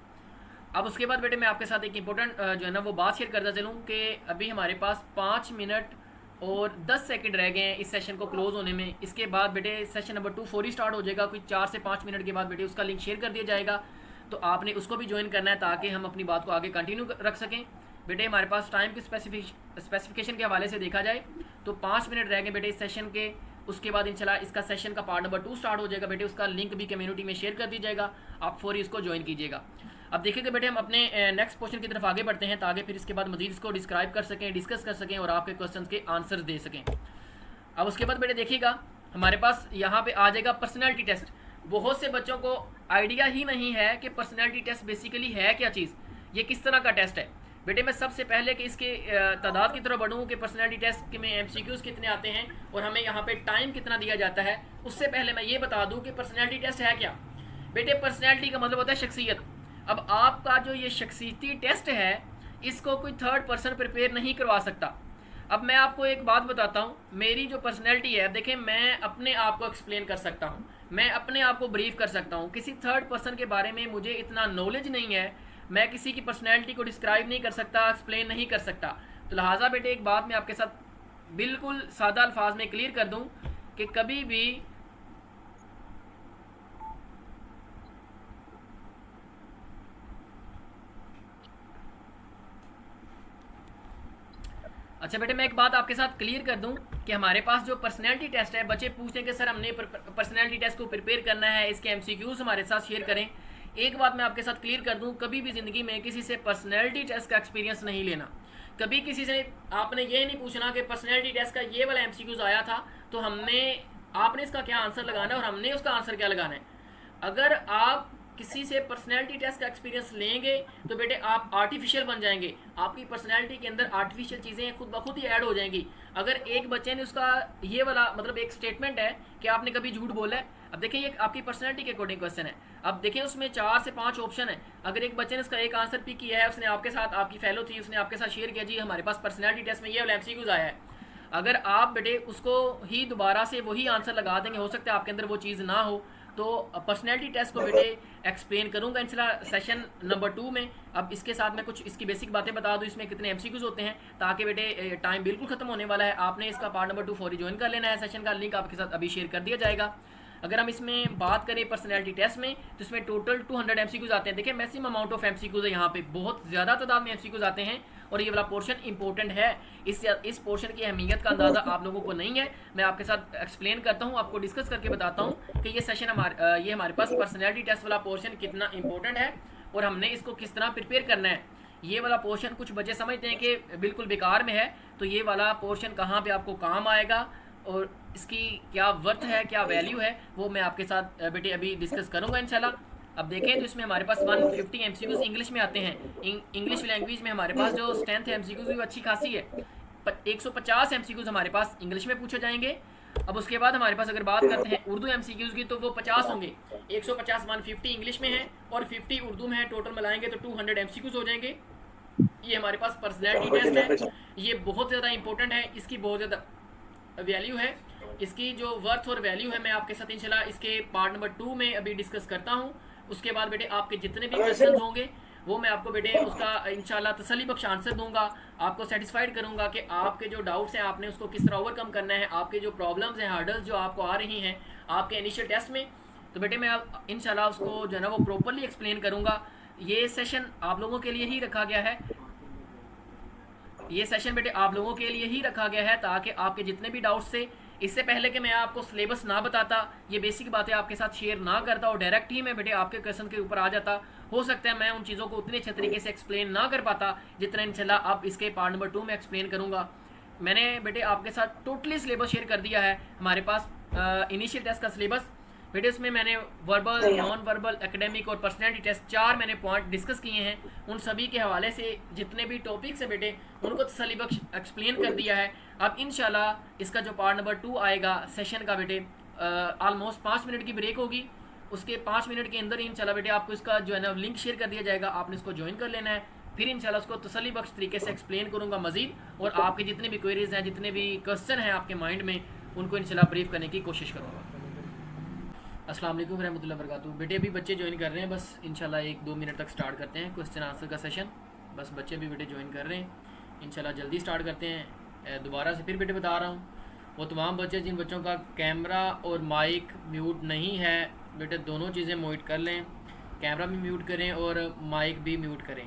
अब उसके बाद बेटे मैं आपके साथ एक इंपॉर्टेंट जो है ना वो बात शेयर करता चलूँ कि अभी हमारे पास 5 मिनट और 10 सेकंड रह गए हैं इस सेशन को क्लोज होने में। इसके बाद बेटे सेशन नंबर 2 फौरी स्टार्ट हो जाएगा, कोई 4 से 5 मिनट के बाद बेटे उसका लिंक शेयर कर दिया जाएगा। तो आपने उसको भी ज्वाइन करना है ताकि हम अपनी बात को आगे कंटिन्यू रख सकें। बेटे हमारे पास टाइम की स्पेसिफिकेशन के हवाले से देखा जाए तो 5 मिनट रह गए बेटे इस सेशन के। उसके बाद इंशाल्लाह इसका सेशन का पार्ट नंबर 2 स्टार्ट हो जाएगा बेटे। उसका लिंक भी कम्युनिटी में शेयर कर दी जाएगा, आप फौरी इसको ज्वाइन कीजिएगा। अब देखिएगा बेटे हम अपने नेक्स्ट क्वेश्चन की तरफ आगे बढ़ते हैं, ताकि फिर इसके बाद मजीद इसको डिस्क्राइब कर सकें, डिस्कस कर सकें और आपके क्वेश्चन के आंसर दे सकें। अब उसके बाद बेटे देखिएगा हमारे पास यहाँ पे आ जाएगा पर्सनैलिटी टेस्ट। बहुत से बच्चों को आइडिया ही नहीं है कि पर्सनैलिटी टेस्ट बेसिकली है क्या चीज़, ये किस तरह का टेस्ट है। बेटे मैं सबसे पहले कि इसके तादाद की तरफ बढ़ूँ कि पर्सनैलिटी टेस्ट में एमसीक्यूज़ कितने आते हैं और हमें यहाँ पे टाइम कितना दिया जाता है, उससे पहले मैं ये बता दूँ कि पर्सनैलिटी टेस्ट है क्या। बेटे पर्सनैलिटी का मतलब होता है शख्सियत। अब आपका जो ये शख्सियती टेस्ट है इसको कोई थर्ड पर्सन प्रिपेयर नहीं करवा सकता। अब मैं आपको एक बात बताता हूँ, मेरी जो पर्सनैलिटी है, देखें मैं अपने आप को एक्सप्लेन कर सकता हूँ, मैं अपने आप को ब्रीफ कर सकता हूँ। किसी थर्ड पर्सन के बारे में मुझे इतना नॉलेज नहीं है, मैं किसी की पर्सनैलिटी को डिस्क्राइब नहीं कर सकता, एक्सप्लेन नहीं कर सकता। तो लिहाजा बेटे एक बात मैं आपके साथ बिल्कुल सादा अल्फाज में क्लियर कर दूँ कि कभी भी अच्छा बेटे मैं एक बात आपके साथ क्लियर कर दूं कि हमारे पास जो पर्सनैलिटी टेस्ट है, बच्चे पूछते हैं कि सर हमने पर्सनैलिटी टेस्ट को प्रिपेयर करना है, इसके एमसीक्यूज़ हमारे साथ शेयर करें। एक बात मैं आपके साथ क्लियर कर दूं, कभी भी ज़िंदगी में किसी से पर्सनैलिटी टेस्ट का एक्सपीरियंस नहीं लेना। कभी किसी से आपने ये नहीं पूछना कि पर्सनैलिटी टेस्ट का ये वाला एमसीक्यूज़ आया था तो आपने इसका क्या आंसर लगाना है और हमने उसका आंसर क्या लगाना है। अगर आप किसी से पर्सनैलिटी टेस्ट का एक्सपीरियंस लेंगे तो बेटे आप आर्टिफिशियल बन जाएंगे, आपकी पर्सनैलिटी के अंदर आर्टिफिशियल चीज़ें खुद ब खुद ही ऐड हो जाएंगी। अगर एक बच्चे ने उसका ये वाला मतलब एक स्टेटमेंट है कि आपने कभी झूठ बोला है, अब देखिए ये आपकी पर्सनैलिटी के अकॉर्डिंग क्वेश्चन है। अब देखिए उसमें 4 से 5 ऑप्शन है, अगर एक बच्चे ने उसका एक आंसर पिक किया है, उसने आपके साथ, आपकी फेलो थी, उसने आपके साथ शेयर किया जी हमारे पास पर्सनैलिटी टेस्ट में ये वाला एमसीक्यूज़ आया है, अगर आप बेटे उसको ही दोबारा से वही आंसर लगा देंगे, हो सकता है आपके अंदर वो चीज़ ना हो। तो पर्सनैलिटी टेस्ट को बेटे एक्सप्लेन करूंगा इंशाल्लाह सेशन नंबर 2 में। अब इसके साथ मैं कुछ इसकी बेसिक बातें बता दूं, इसमें कितने एमसीक्यूज़ होते हैं, ताकि बेटे टाइम बिल्कुल ख़त्म होने वाला है, आपने इसका पार्ट नंबर 2 फौरी ज्वाइन कर लेना है। सेशन का लिंक आपके साथ अभी शेयर कर दिया जाएगा। अगर हम इसमें बात करें पर्सनैलिटी टेस्ट में तो इसमें टोटल 200 एमसीक्यूज़ आते हैं। देखिए मैक्सिमम अमाउंट ऑफ एमसीक्यूज़ है, यहाँ पे बहुत ज़्यादा तादाद में एमसीक्यूज़ आते हैं और ये वाला पोर्शन इंपॉर्टेंट है। इस पोर्शन की अहमियत का अंदाज़ा आप लोगों को नहीं है, मैं आपके साथ एक्सप्लेन करता हूँ, आपको डिस्कस करके बताता हूँ कि ये सेशन ये हमारे पास पर्सनैलिटी टेस्ट वाला पोर्शन कितना इंपॉर्टेंट है और हमने इसको किस तरह प्रिपेयर करना है। ये वाला पोर्शन कुछ बच्चे समझते हैं कि बिल्कुल बेकार में है, तो ये वाला पोर्शन कहाँ पे आपको काम आएगा और इसकी क्या वर्थ है, क्या वैल्यू है, वो मैं आपके साथ बेटे अभी डिस्कस करूँगा इंशाल्लाह। अब देखें तो इसमें हमारे पास 150 एमसीक्यूज इंग्लिश में आते हैं। इंग्लिश लैंग्वेज में हमारे पास जो स्ट्रेंथ है एमसीक्यूज भी अच्छी खासी है। 150 एमसीक्यूज हमारे पास इंग्लिश में पूछे जाएंगे। अब उसके बाद हमारे पास अगर बात करते हैं उर्दू एमसीक्यूज की, तो वो 50 होंगे। 150 150 इंग्लिश में है और 50 उर्दू में है। टोटल मिलाएंगे तो 200 एमसीक्यूज हो जाएंगे। ये हमारे पास पर्सनैलिटी टेस्ट है। ये बहुत ज़्यादा इंपॉर्टेंट है, इसकी बहुत ज़्यादा वैल्यू है। इसकी जो वर्थ और वैल्यू है मैं आपके साथ इंशाल्लाह इसके पार्ट नंबर 2 में अभी डिस्कस करता हूँ। उसके बाद बेटे आपके जितने भी क्वेश्चन होंगे वो मैं आपको बेटे उसका इंशाल्लाह तसल्ली बख्श आंसर दूंगा, आपको सेटिस्फाइड करूंगा कि आपके जो डाउट्स हैं आपने उसको किस तरह ओवरकम करना है, आपके जो प्रॉब्लम्स हैं, हार्डल्स जो आपको आ रही हैं आपके इनिशियल टेस्ट में, तो बेटे मैं इंशाल्लाह उसको जो है ना वो प्रॉपरली एक्सप्लेन करूँगा। ये सेशन आप लोगों के लिए ही रखा गया है। ये सेशन बेटे आप लोगों के लिए ही रखा गया है ताकि आपके जितने भी डाउट्स थे, इससे पहले कि मैं आपको सिलेबस ना बताता, ये बेसिक बातें आपके साथ शेयर ना करता और डायरेक्ट ही मैं बेटे आपके क्वेश्चन के ऊपर आ जाता, हो सकता है मैं उन चीज़ों को उतने अच्छे तरीके से एक्सप्लेन ना कर पाता जितना इंशाल्लाह अब इसके पार्ट नंबर 2 में एक्सप्लेन करूँगा। मैंने बेटे आपके साथ टोटली सिलेबस शेयर कर दिया है। हमारे पास इनिशियल टेस्ट का सिलेबस बेटे उसमें मैंने वर्बल, नॉन वर्बल, एकेडमिक और पर्सनैलिटी टेस्ट 4 मैंने पॉइंट डिस्कस किए हैं। उन सभी के हवाले से जितने भी टॉपिक्स हैं बेटे उनको तसल्ली बख्श एक्सप्लेन कर दिया है। अब इंशाल्लाह इसका जो पार्ट नंबर 2 आएगा सेशन का बेटे ऑलमोस्ट 5 मिनट की ब्रेक होगी। उसके 5 मिनट के अंदर ही इंशाल्लाह बेटे आपको इसका जो है ना लिंक शेयर कर दिया जाएगा, आपने इसको ज्वाइन कर लेना है। फिर इंशाल्लाह उसको तसल्ली बख्श तरीके से एक्सप्लेन करूँगा मजीद, और आपके जितने भी क्वेरीज हैं, जितने भी क्वेश्चन हैं आपके माइंड में, उनको इंशाल्लाह ब्रीफ करने की कोशिश करूँगा। अस्सलाम वालेकुम रहमतुल्लाहि व बरकातुहू। बेटे अभी बच्चे ज्वाइन कर रहे हैं, बस इंशाल्लाह 1-2 मिनट तक स्टार्ट करते हैं क्वेश्चन आंसर का सेशन। बस बच्चे भी बेटे ज्वाइन कर रहे हैं, इंशाल्लाह जल्दी स्टार्ट करते हैं। दोबारा से फिर बेटे बता रहा हूँ, वो तमाम बच्चे जिन बच्चों का कैमरा और माइक म्यूट नहीं है बेटे दोनों चीज़ें म्यूट कर लें, कैमरा भी म्यूट करें और माइक भी म्यूट करें।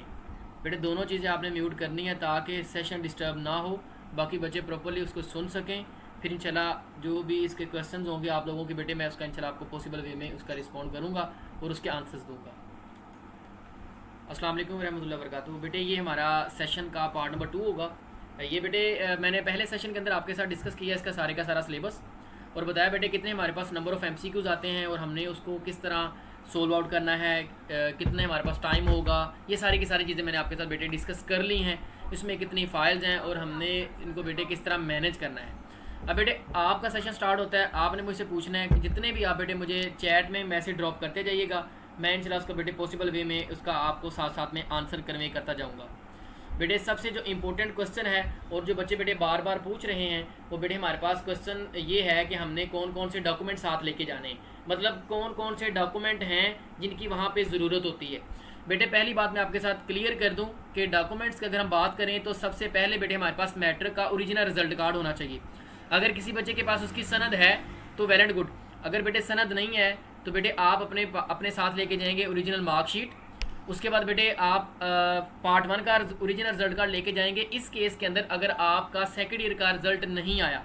बेटे दोनों चीज़ें आपने म्यूट करनी है ताकि सेशन डिस्टर्ब ना हो, बाकी बच्चे प्रॉपर्ली उसको सुन सकें। फिर इंशाल्लाह जो भी इसके क्वेश्चंस होंगे आप लोगों के बेटे मैं उसका इंशाल्लाह आपको पॉसिबल वे में उसका रिस्पॉन्ड करूँगा और उसके आंसर्स दूँगा। अस्सलाम वालेकुम रहमतुल्लाहि व बरकातुहू। बेटे ये हमारा सेशन का पार्ट नंबर 2 होगा। ये बेटे मैंने पहले सेशन के अंदर आपके साथ डिस्कस किया इसका सारे का सारा सिलेबस और बताया बेटे कितने हमारे पास नंबर ऑफ़ MCQs आते हैं और हमने उसको किस तरह सोल्व आउट करना है, कितने हमारे पास टाइम होगा, ये सारी की सारी चीज़ें मैंने आपके साथ बेटे डिस्कस कर ली हैं। इसमें कितनी फ़ाइल्स हैं और हमने इनको बेटे किस तरह मैनेज करना है। अब बेटे आपका सेशन स्टार्ट होता है, आपने मुझसे पूछना है कि जितने भी आप बेटे मुझे चैट में मैसेज ड्रॉप करते जाइएगा, मैं इंशाल्लाह उसको बेटे पॉसिबल वे में उसका आपको साथ साथ में आंसर कन्वे करता जाऊँगा। बेटे सबसे जो इम्पोर्टेंट क्वेश्चन है और जो बच्चे बेटे बार बार पूछ रहे हैं वो बेटे हमारे पास क्वेश्चन ये है कि हमने कौन कौन से डॉक्यूमेंट साथ लेके जाने हैं, मतलब कौन कौन से डॉक्यूमेंट हैं जिनकी वहाँ पे ज़रूरत होती है। बेटे पहली बात मैं आपके साथ क्लियर कर दूं कि डॉक्यूमेंट्स की अगर हम बात करें तो सबसे पहले बेटे हमारे पास मैट्रिक का ओरिजिनल रिजल्ट कार्ड होना चाहिए। अगर किसी बच्चे के पास उसकी सनद है तो वेल एंड गुड, अगर बेटे सनद नहीं है तो बेटे आप अपने साथ लेके जाएंगे ओरिजिनल मार्कशीट। उसके बाद बेटे आप पार्ट 1 का ओरिजिनल रिजल्ट कार्ड लेके जाएंगे। इस केस के अंदर अगर आपका सेकेंड ईयर का रिजल्ट नहीं आया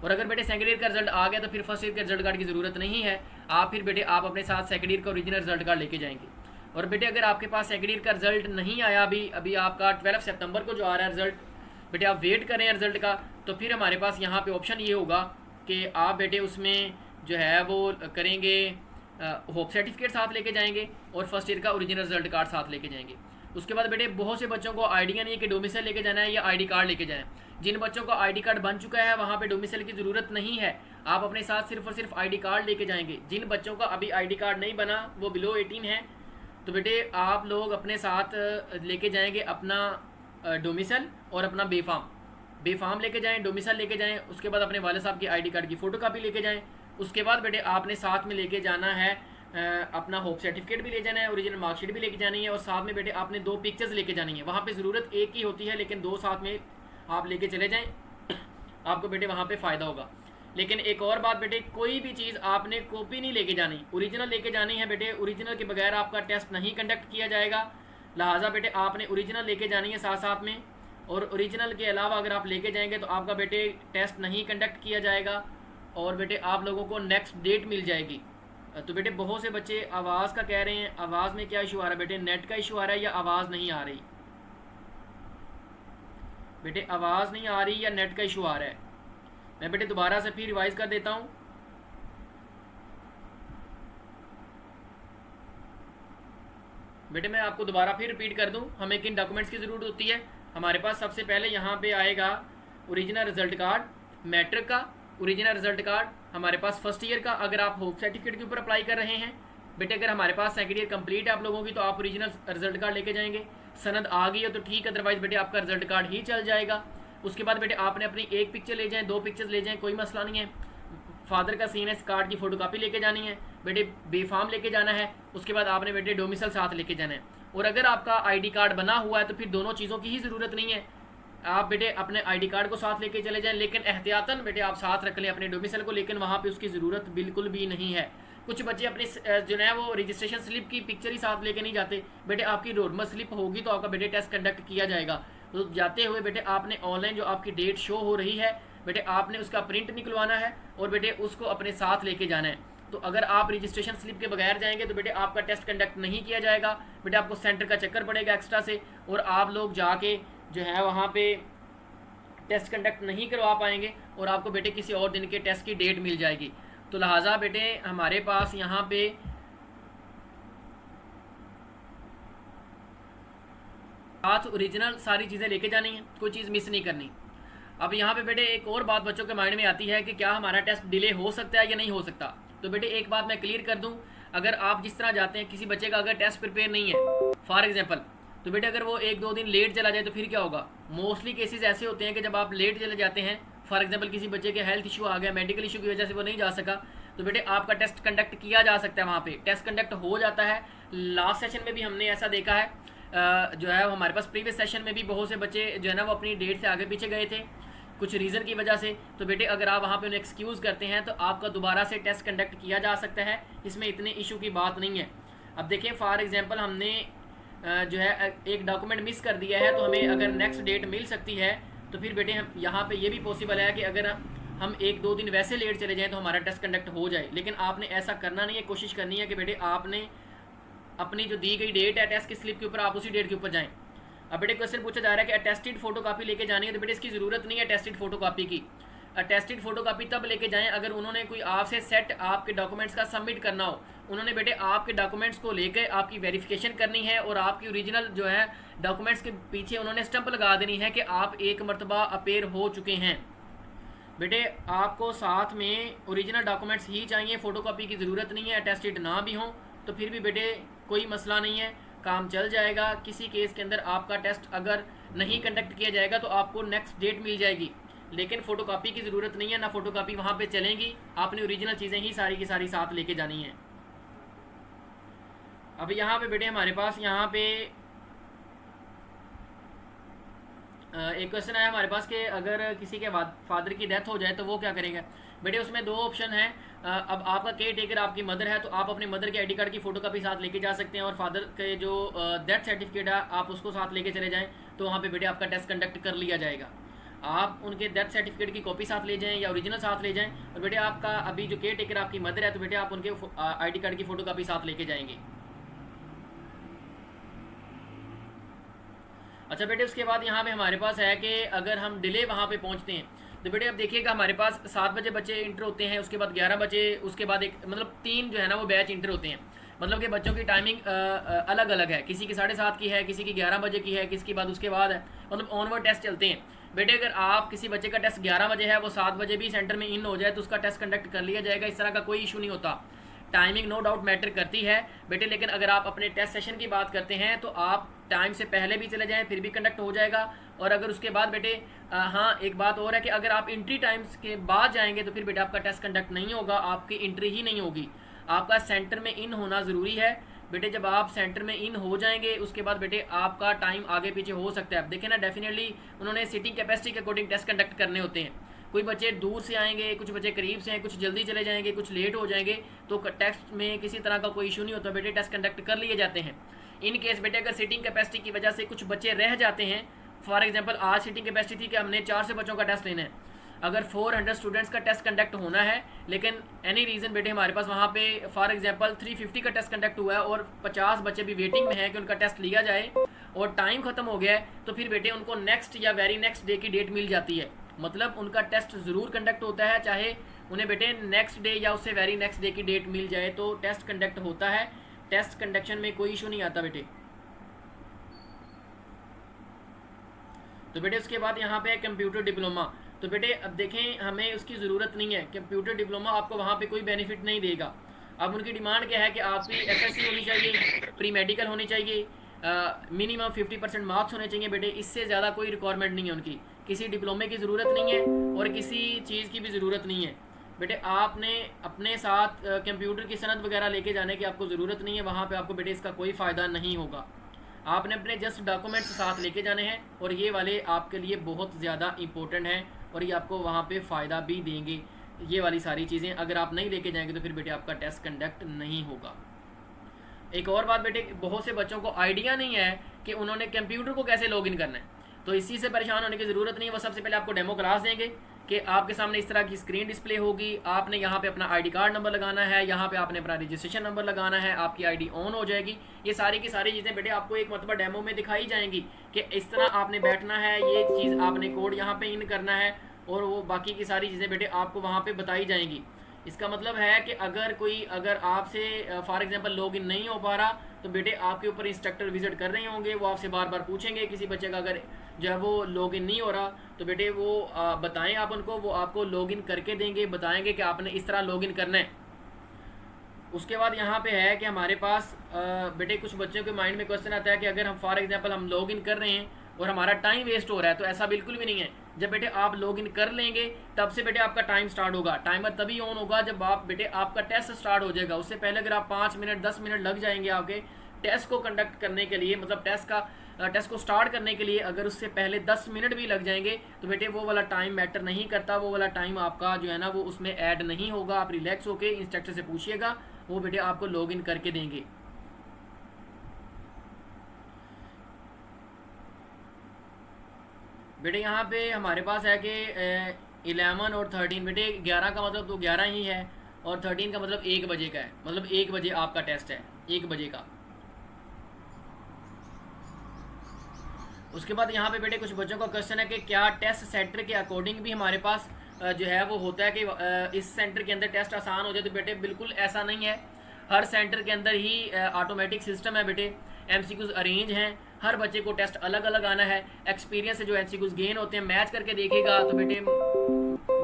और अगर बेटे सेकेंड ईयर का रिजल्ट आ गया तो फिर फर्स्ट ईयर के रिजल्ट कार्ड की ज़रूरत नहीं है, आप फिर बेटे आप अपने साथ सेकेंड ईयर का ओरिजिनल रिजल्ट कार्ड लेके जाएंगे। और बेटे अगर आपके पास सेकेंड ईयर का रिजल्ट नहीं आया अभी आपका 12 सितंबर को जो आ रहा है रिजल्ट, बेटे आप वेट करें रिजल्ट का, तो फिर हमारे पास यहाँ पे ऑप्शन ये होगा कि आप बेटे उसमें जो है वो करेंगे होप सर्टिफिकेट साथ लेके जाएंगे और फर्स्ट ईयर का ओरिजिनल रिजल्ट कार्ड साथ लेके जाएंगे। उसके बाद बेटे बहुत से बच्चों को आइडिया नहीं है कि डोमिसाइल लेके जाना है या आईडी कार्ड लेके जाए। जिन बच्चों का आईडी कार्ड बन चुका है वहाँ पे डोमिसाइल की ज़रूरत नहीं है, आप अपने साथ सिर्फ और सिर्फ आईडी कार्ड लेके जाएंगे। जिन बच्चों का अभी आईडी कार्ड नहीं बना वो बिलो 18 है, तो बेटे आप लोग अपने साथ लेके जाएंगे अपना डोमिसाइल और अपना बेफाम लेके जाएँ, डोमिसाइल लेके जाएँ। उसके बाद अपने वाले साहब की आईडी कार्ड की फ़ोटो कापी लेके जाएँ। उसके बाद बेटे आपने साथ में लेके जाना है अपना होप सर्टिफिकेट भी ले जाना है, ओरिजिनल मार्कशीट भी लेके जानी है और साथ में बेटे आपने 2 पिक्चर्स लेके जानी है। वहाँ पे ज़रूरत एक ही होती है लेकिन 2 साथ में आप लेके चले जाएं, आपको बेटे वहाँ पे फ़ायदा होगा। लेकिन एक और बात बेटे, कोई भी चीज़ आपने कॉपी नहीं लेके जानी, ओरिजिनल लेके जानी है बेटे। ओरिजिनल के बगैर आपका टेस्ट नहीं कंडक्ट किया जाएगा, लिहाजा बेटे आपने ओरिजिनल लेके जानी है साथ साथ में। और ओरिजिनल के अलावा अगर आप लेके जाएंगे तो आपका बेटे टेस्ट नहीं कंडक्ट किया जाएगा और बेटे आप लोगों को नेक्स्ट डेट मिल जाएगी। तो बेटे बहुत से बच्चे आवाज़ का कह रहे हैं, आवाज़ में क्या इशू आ रहा है बेटे, नेट का इशू आ रहा है या आवाज़ नहीं आ रही? बेटे आवाज़ नहीं आ रही या नेट का इशू आ रहा है? मैं बेटे दोबारा से फिर रिवाइज़ कर देता हूँ। बेटे मैं आपको दोबारा फिर रिपीट कर दूं, हमें किन डॉक्यूमेंट्स की ज़रूरत होती है। हमारे पास सबसे पहले यहाँ पे आएगा ओरिजिनल रिजल्ट कार्ड, मैट्रिक का ओरिजिनल रिजल्ट कार्ड, हमारे पास फर्स्ट ईयर का अगर आप होप सर्टिफिकेट के ऊपर अप्लाई कर रहे हैं। बेटे अगर हमारे पास सेकेंड ईयर कंप्लीट है आप लोगों की तो आप ओरिजिनल रिजल्ट कार्ड लेके जाएंगे। सनद आ गई है तो ठीक, अदरवाइज बेटे आपका रिजल्ट कार्ड ही चल जाएगा। उसके बाद बेटे आपने अपनी एक पिक्चर ले जाएं, 2 पिक्चर्स ले जाएं, कोई मसला नहीं है। फादर का सीएनएस कार्ड की फ़ोटोकॉपी लेके जानी है बेटे, बेफाम लेके जाना है। उसके बाद आपने बेटे डोमिसल साथ लेके जाना है। और अगर आपका आईडी कार्ड बना हुआ है तो फिर दोनों चीज़ों की ही ज़रूरत नहीं है, आप बेटे अपने आईडी कार्ड को साथ लेके चले जाएं, लेकिन एहतियातन बेटे आप साथ रख लें अपने डोमिसल को, लेकिन वहाँ पे उसकी ज़रूरत बिल्कुल भी नहीं है। कुछ बच्चे अपनी जो है वो रजिस्ट्रेशन स्लिप की पिक्चर ही साथ लेके नहीं जाते। बेटे आपकी रोडमर स्लिप होगी तो आपका बेटे टेस्ट कंडक्ट किया जाएगा। तो जाते हुए बेटे आपने ऑनलाइन जो आपकी डेट शो हो रही है बेटे आपने उसका प्रिंट निकलवाना है और बेटे उसको अपने साथ लेके जाना है। तो अगर आप रजिस्ट्रेशन स्लिप के बगैर जाएंगे तो बेटे आपका टेस्ट कंडक्ट नहीं किया जाएगा। बेटे आपको सेंटर का चक्कर पड़ेगा एक्स्ट्रा से, और आप लोग जाके जो है वहाँ पे टेस्ट कंडक्ट नहीं करवा पाएंगे और आपको बेटे किसी और दिन के टेस्ट की डेट मिल जाएगी। तो लिहाजा बेटे हमारे पास यहाँ पे साथ ओरिजिनल सारी चीज़ें लेके जानी है, कोई चीज़ मिस नहीं करनी। अब यहाँ पे बेटे एक और बात बच्चों के माइंड में आती है कि क्या हमारा टेस्ट डिले हो सकता है या नहीं हो सकता। तो बेटे एक बात मैं क्लियर कर दूँ, अगर आप जिस तरह जाते हैं, किसी बच्चे का अगर टेस्ट प्रिपेयर नहीं है फॉर एग्जांपल, तो बेटे अगर वो 1-2 दिन लेट चला जाए तो फिर क्या होगा। मोस्टली केसेस ऐसे होते हैं कि जब आप लेट चले जाते हैं, फॉर एग्जांपल किसी बच्चे के हेल्थ इशू आ गया, मेडिकल इशू की वजह से वो नहीं जा सका, तो बेटे आपका टेस्ट कंडक्ट किया जा सकता है, वहाँ पे टेस्ट कंडक्ट हो जाता है। लास्ट सेशन में भी हमने ऐसा देखा है, जो है हमारे पास प्रीवियस सेशन में भी बहुत से बच्चे जो है ना वो अपनी डेट से आगे पीछे गए थे कुछ रीज़न की वजह से। तो बेटे अगर आप वहाँ पे उन्हें एक्सक्यूज़ करते हैं तो आपका दोबारा से टेस्ट कंडक्ट किया जा सकता है, इसमें इतने इशू की बात नहीं है। अब देखिए फॉर एग्जांपल हमने जो है एक डॉक्यूमेंट मिस कर दिया है, तो हमें अगर नेक्स्ट डेट मिल सकती है तो फिर बेटे हम यहाँ पे ये भी पॉसिबल है कि अगर हम 1-2 दिन वैसे लेट चले जाएँ तो हमारा टेस्ट कंडक्ट हो जाए। लेकिन आपने ऐसा करना नहीं है, कोशिश करनी है कि बेटे आपने अपनी जो दी गई डेट है टेस्ट की स्लिप के ऊपर आप उसी डेट के ऊपर जाएँ। अब बेटे क्वेश्चन पूछा जा रहा है कि अटेस्टेड फोटोकॉपी लेके जानी है, तो बेटे इसकी ज़रूरत नहीं है अटेस्टेड फोटोकॉपी की। अटेस्टेड फोटोकॉपी तब लेके जाएं अगर उन्होंने कोई आपसे सेट आपके डॉक्यूमेंट्स का सबमिट करना हो। उन्होंने बेटे आपके डॉक्यूमेंट्स को लेकर आपकी वेरिफिकेशन करनी है और आपकी ओरिजिनल जो है डॉक्यूमेंट्स के पीछे उन्होंने स्टंप लगा देनी है कि आप एक मरतबा अपेयर हो चुके हैं। बेटे आपको साथ में ओरिजिनल डॉक्यूमेंट्स ही चाहिए, फ़ोटोकॉपी की ज़रूरत नहीं है। अटेस्टेड ना भी हों तो फिर भी बेटे कोई मसला नहीं है, काम चल जाएगा। किसी केस के अंदर आपका टेस्ट अगर नहीं कंडक्ट किया जाएगा तो आपको नेक्स्ट डेट मिल जाएगी, लेकिन फ़ोटोकॉपी की ज़रूरत नहीं है, ना फ़ोटोकॉपी वहाँ पे चलेंगी। आपने ओरिजिनल चीज़ें ही सारी की सारी साथ लेके जानी है। अब यहाँ पे बेटे हमारे पास यहाँ पे एक क्वेश्चन आया हमारे पास कि अगर किसी के फादर की डेथ हो जाए तो वो क्या करेंगे। बेटे उसमें 2 ऑप्शन हैं। अब आपका केयर टेकर आपकी मदर है तो आप अपनी मदर के आईडी कार्ड की फ़ोटोकॉपी साथ लेके जा सकते हैं, और फादर के जो डेथ सर्टिफिकेट है आप उसको साथ लेके चले जाएं, तो वहाँ पे बेटे आपका टेस्ट कंडक्ट कर लिया जाएगा। आप उनके डेथ सर्टिफिकेट की कॉपी साथ ले जाएं या ओरिजिनल साथ ले जाएं, और बेटे आपका अभी जो केयर टेकर आपकी मदर है तो बेटे आप उनके आईडी कार्ड की फ़ोटोकॉपी साथ लेके जाएंगे। अच्छा बेटे उसके बाद यहाँ पे हमारे पास है कि अगर हम डिले वहाँ पे पहुँचते हैं तो बेटे अब देखिएगा हमारे पास 7 बजे बच्चे इंटर होते हैं, उसके बाद 11 बजे, उसके बाद एक मतलब 3 जो है ना वो बैच इंटर होते हैं। मतलब कि बच्चों की टाइमिंग अलग अलग है, किसी की 7:30 की है, किसी की 11 बजे की है, किसी की बाद उसके बाद है, मतलब ऑनवर्ड टेस्ट चलते हैं। बेटे अगर आप किसी बच्चे का टेस्ट 11 बजे है, वो 7 बजे भी सेंटर में इन हो जाए तो उसका टेस्ट कंडक्ट कर लिया जाएगा। इस तरह का कोई इशू नहीं होता। टाइमिंग नो डाउट मैटर करती है बेटे, लेकिन अगर आप अपने टेस्ट सेशन की बात करते हैं तो आप टाइम से पहले भी चले जाएं फिर भी कंडक्ट हो जाएगा। और अगर उसके बाद बेटे हाँ एक बात और है कि अगर आप एंट्री टाइम्स के बाद जाएंगे तो फिर बेटे आपका टेस्ट कंडक्ट नहीं होगा, आपकी एंट्री ही नहीं होगी। आपका सेंटर में इन होना ज़रूरी है बेटे। जब आप सेंटर में इन हो जाएंगे उसके बाद बेटे आपका टाइम आगे पीछे हो सकता है। अब देखें ना, डेफिनेटली उन्होंने सीटिंग कैपेसिटी के अकॉर्डिंग टेस्ट कंडक्ट करने होते हैं। कोई बच्चे दूर से आएंगे, कुछ बच्चे करीब से हैं, कुछ जल्दी चले जाएंगे, कुछ लेट हो जाएंगे, तो टेस्ट में किसी तरह का कोई इशू नहीं होता बेटे, टेस्ट कंडक्ट कर लिए जाते हैं। इन केस बेटे अगर सीटिंग कैपेसिटी की वजह से कुछ बच्चे रह जाते हैं, फॉर एग्जांपल आज सीटिंग कैपेसिटी थी कि हमने 400 बच्चों का टेस्ट लेना है, अगर 400 स्टूडेंट्स का टेस्ट कंडक्ट होना है, लेकिन एनी रीज़न बेटे हमारे पास वहाँ पे फॉर एग्जांपल 350 का टेस्ट कंडक्ट हुआ है और 50 बच्चे भी वेटिंग में हैं कि उनका टेस्ट लिया जाए और टाइम ख़त्म हो गया है, तो फिर बेटे उनको नेक्स्ट या वेरी नेक्स्ट डे की डेट मिल जाती है। मतलब उनका टेस्ट ज़रूर कंडक्ट होता है, चाहे उन्हें बेटे नेक्स्ट डे या उससे वेरी नेक्स्ट डे की डेट मिल जाए तो टेस्ट कंडक्ट होता है। टेस्ट कंडक्शन में कोई इशू नहीं आता बेटे। तो बेटे उसके बाद यहाँ पे है कंप्यूटर डिप्लोमा। तो बेटे अब देखें, हमें उसकी ज़रूरत नहीं है। कंप्यूटर डिप्लोमा आपको वहाँ पे कोई बेनिफिट नहीं देगा। अब उनकी डिमांड क्या है कि आपकी एफएससी होनी चाहिए, प्री मेडिकल होनी चाहिए, मिनिमम 50% मार्क्स होने चाहिए बेटे। इससे ज़्यादा कोई रिक्वायरमेंट नहीं है उनकी। किसी डिप्लोमे की ज़रूरत नहीं है और किसी चीज़ की भी ज़रूरत नहीं है बेटे। आपने अपने साथ कंप्यूटर की सनद वगैरह लेके जाने की आपको ज़रूरत नहीं है। वहाँ पे आपको बेटे इसका कोई फ़ायदा नहीं होगा। आपने अपने जस्ट डॉक्यूमेंट्स साथ लेके जाने हैं और ये वाले आपके लिए बहुत ज़्यादा इंपॉर्टेंट हैं और ये आपको वहाँ पे फ़ायदा भी देंगे। ये वाली सारी चीज़ें अगर आप नहीं लेके जाएंगे तो फिर बेटे आपका टेस्ट कंडक्ट नहीं होगा। एक और बात बेटे, बहुत से बच्चों को आइडिया नहीं है कि उन्होंने कंप्यूटर को कैसे लॉगिन करना है। तो इसी से परेशान होने की ज़रूरत नहीं है। वो सबसे पहले आपको डेमो क्लास देंगे कि आपके सामने इस तरह की स्क्रीन डिस्प्ले होगी। आपने यहाँ पे अपना आईडी कार्ड नंबर लगाना है, यहाँ पे आपने अपना रजिस्ट्रेशन नंबर लगाना है, आपकी आईडी ऑन हो जाएगी। ये सारी की सारी चीज़ें बेटे आपको एक मतलब डेमो में दिखाई जाएंगी कि इस तरह आपने बैठना है, ये चीज़ आपने कोड यहाँ पे इन करना है और वो बाकी की सारी चीज़ें बेटे आपको वहाँ पे बताई जाएंगी। इसका मतलब है कि अगर आपसे फॉर एग्जांपल लॉगिन नहीं हो पा रहा तो बेटे आपके ऊपर इंस्ट्रक्टर विजिट कर रहे होंगे। वो आपसे बार बार पूछेंगे। किसी बच्चे का अगर जो है वो लॉगिन नहीं हो रहा तो बेटे वो बताएं आप उनको, वो आपको लॉगिन करके देंगे, बताएंगे कि आपने इस तरह लॉगिन करना है। उसके बाद यहाँ पे है कि हमारे पास बेटे कुछ बच्चों के माइंड में क्वेश्चन आता है कि अगर हम फॉर एग्जांपल हम लॉगिन कर रहे हैं और हमारा टाइम वेस्ट हो रहा है। तो ऐसा बिल्कुल भी नहीं है। जब बेटे आप लॉगिन कर लेंगे तब से बेटे आपका टाइम स्टार्ट होगा। टाइमर तभी ऑन होगा जब आप बेटे आपका टेस्ट स्टार्ट हो जाएगा। उससे पहले अगर आप 5 मिनट 10 मिनट लग जाएंगे आपके टेस्ट को कंडक्ट करने के लिए, मतलब टेस्ट को स्टार्ट करने के लिए, अगर उससे पहले 10 मिनट भी लग जाएंगे तो बेटे वो वाला टाइम मैटर नहीं करता। वो वाला टाइम आपका जो है ना वो उसमें ऐड नहीं होगा। आप रिलैक्स होकर इंस्ट्रक्टर से पूछिएगा, वो बेटे आपको लॉगिन करके देंगे। बेटे यहाँ पे हमारे पास है कि 11 और 13 बेटे 11 का मतलब तो 11 ही है और 13 का मतलब 1 बजे का है। मतलब 1 बजे आपका टेस्ट है, 1 बजे का। उसके बाद यहाँ पे बेटे कुछ बच्चों का क्वेश्चन है कि क्या टेस्ट सेंटर के अकॉर्डिंग भी हमारे पास जो है वो होता है कि इस सेंटर के अंदर टेस्ट आसान हो जाए। तो बेटे बिल्कुल ऐसा नहीं है। हर सेंटर के अंदर ही ऑटोमेटिक सिस्टम है बेटे। एमसीक्यूज अरेंज हैं, हर बच्चे को टेस्ट अलग अलग आना है। एक्सपीरियंस से जो एमसीक्यूज गेन होते हैं मैच करके देखेगा तो बेटे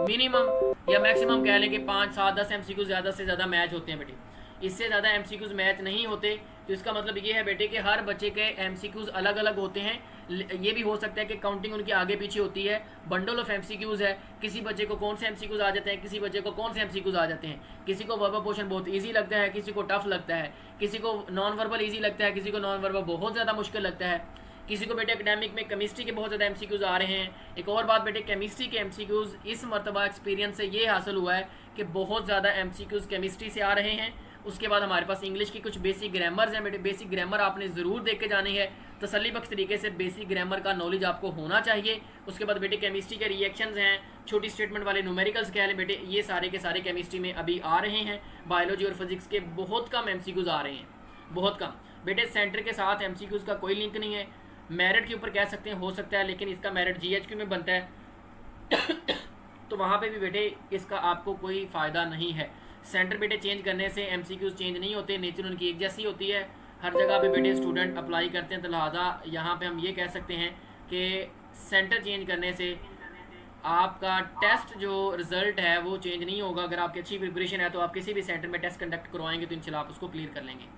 मिनिमम या मैक्सिमम कह लें कि 5 7 10 एमसीक्यूज ज़्यादा से ज़्यादा मैच होते हैं बेटे। इससे ज़्यादा एमसीक्यूज मैच नहीं होते। तो इसका मतलब ये है बेटे कि हर बच्चे के एमसीक्यूज अलग अलग होते हैं। ये भी हो सकता है कि काउंटिंग उनकी आगे पीछे होती है। बंडल ऑफ एमसीक्यूज है, किसी बच्चे को कौन से एमसीक्यूज आ जाते हैं, किसी बच्चे को कौन से एमसीक्यूज आ जाते हैं। किसी को वर्बल पोर्शन बहुत इजी लगता है, किसी को टफ लगता है, किसी को नॉन वर्बल ईजी लगता है, किसी को नॉन वर्बल बहुत ज़्यादा मुश्किल लगता है, किसी को बेटे एकेडमिक में केमिस्ट्री के बहुत ज़्यादा एमसीक्यूज आ रहे हैं। एक और बात बेटे, केमिस्ट्री के एमसीक्यूज इस मरतबा एक्सपीरियंस से ये हासिल हुआ है कि बहुत ज़्यादा एमसीक्यूज केमिस्ट्री से आ रहे हैं। उसके बाद हमारे पास इंग्लिश की कुछ बेसिक ग्रामर्स हैं बेटे। बेसिक ग्रामर आपने ज़रूर देख के जानी है। तसल्ली बख्श तरीके से बेसिक ग्रामर का नॉलेज आपको होना चाहिए। उसके बाद बेटे केमिस्ट्री के रिएक्शंस हैं, छोटी स्टेटमेंट वाले न्यूमेरिकल्स कह लें बेटे, ये सारे के सारे केमिस्ट्री में अभी आ रहे हैं। बायोलॉजी और फिजिक्स के बहुत कम एमसीक्यूज आ रहे हैं, बहुत कम बेटे। सेंटर के साथ एमसीक्यूज का कोई लिंक नहीं है। मेरिट के ऊपर कह सकते हैं हो सकता है, लेकिन इसका मेरिट जीएचक्यू में बनता है तो वहाँ पे भी बेटे इसका आपको कोई फ़ायदा नहीं है। सेंटर बेटे चेंज करने से एमसीक्यूज चेंज नहीं होते, नेचर उनकी एक जैसी होती है। हर जगह पे बेटे स्टूडेंट अप्लाई करते हैं। तो लिहाजा यहाँ पे हम ये कह सकते हैं कि सेंटर चेंज करने से आपका टेस्ट जो रिज़ल्ट है वो चेंज नहीं होगा। अगर आपकी अच्छी प्रिपरेशन है तो आप किसी भी सेंटर में टेस्ट कंडक्ट करवाएंगे तो इंशाल्लाह आप उसको क्लियर कर लेंगे।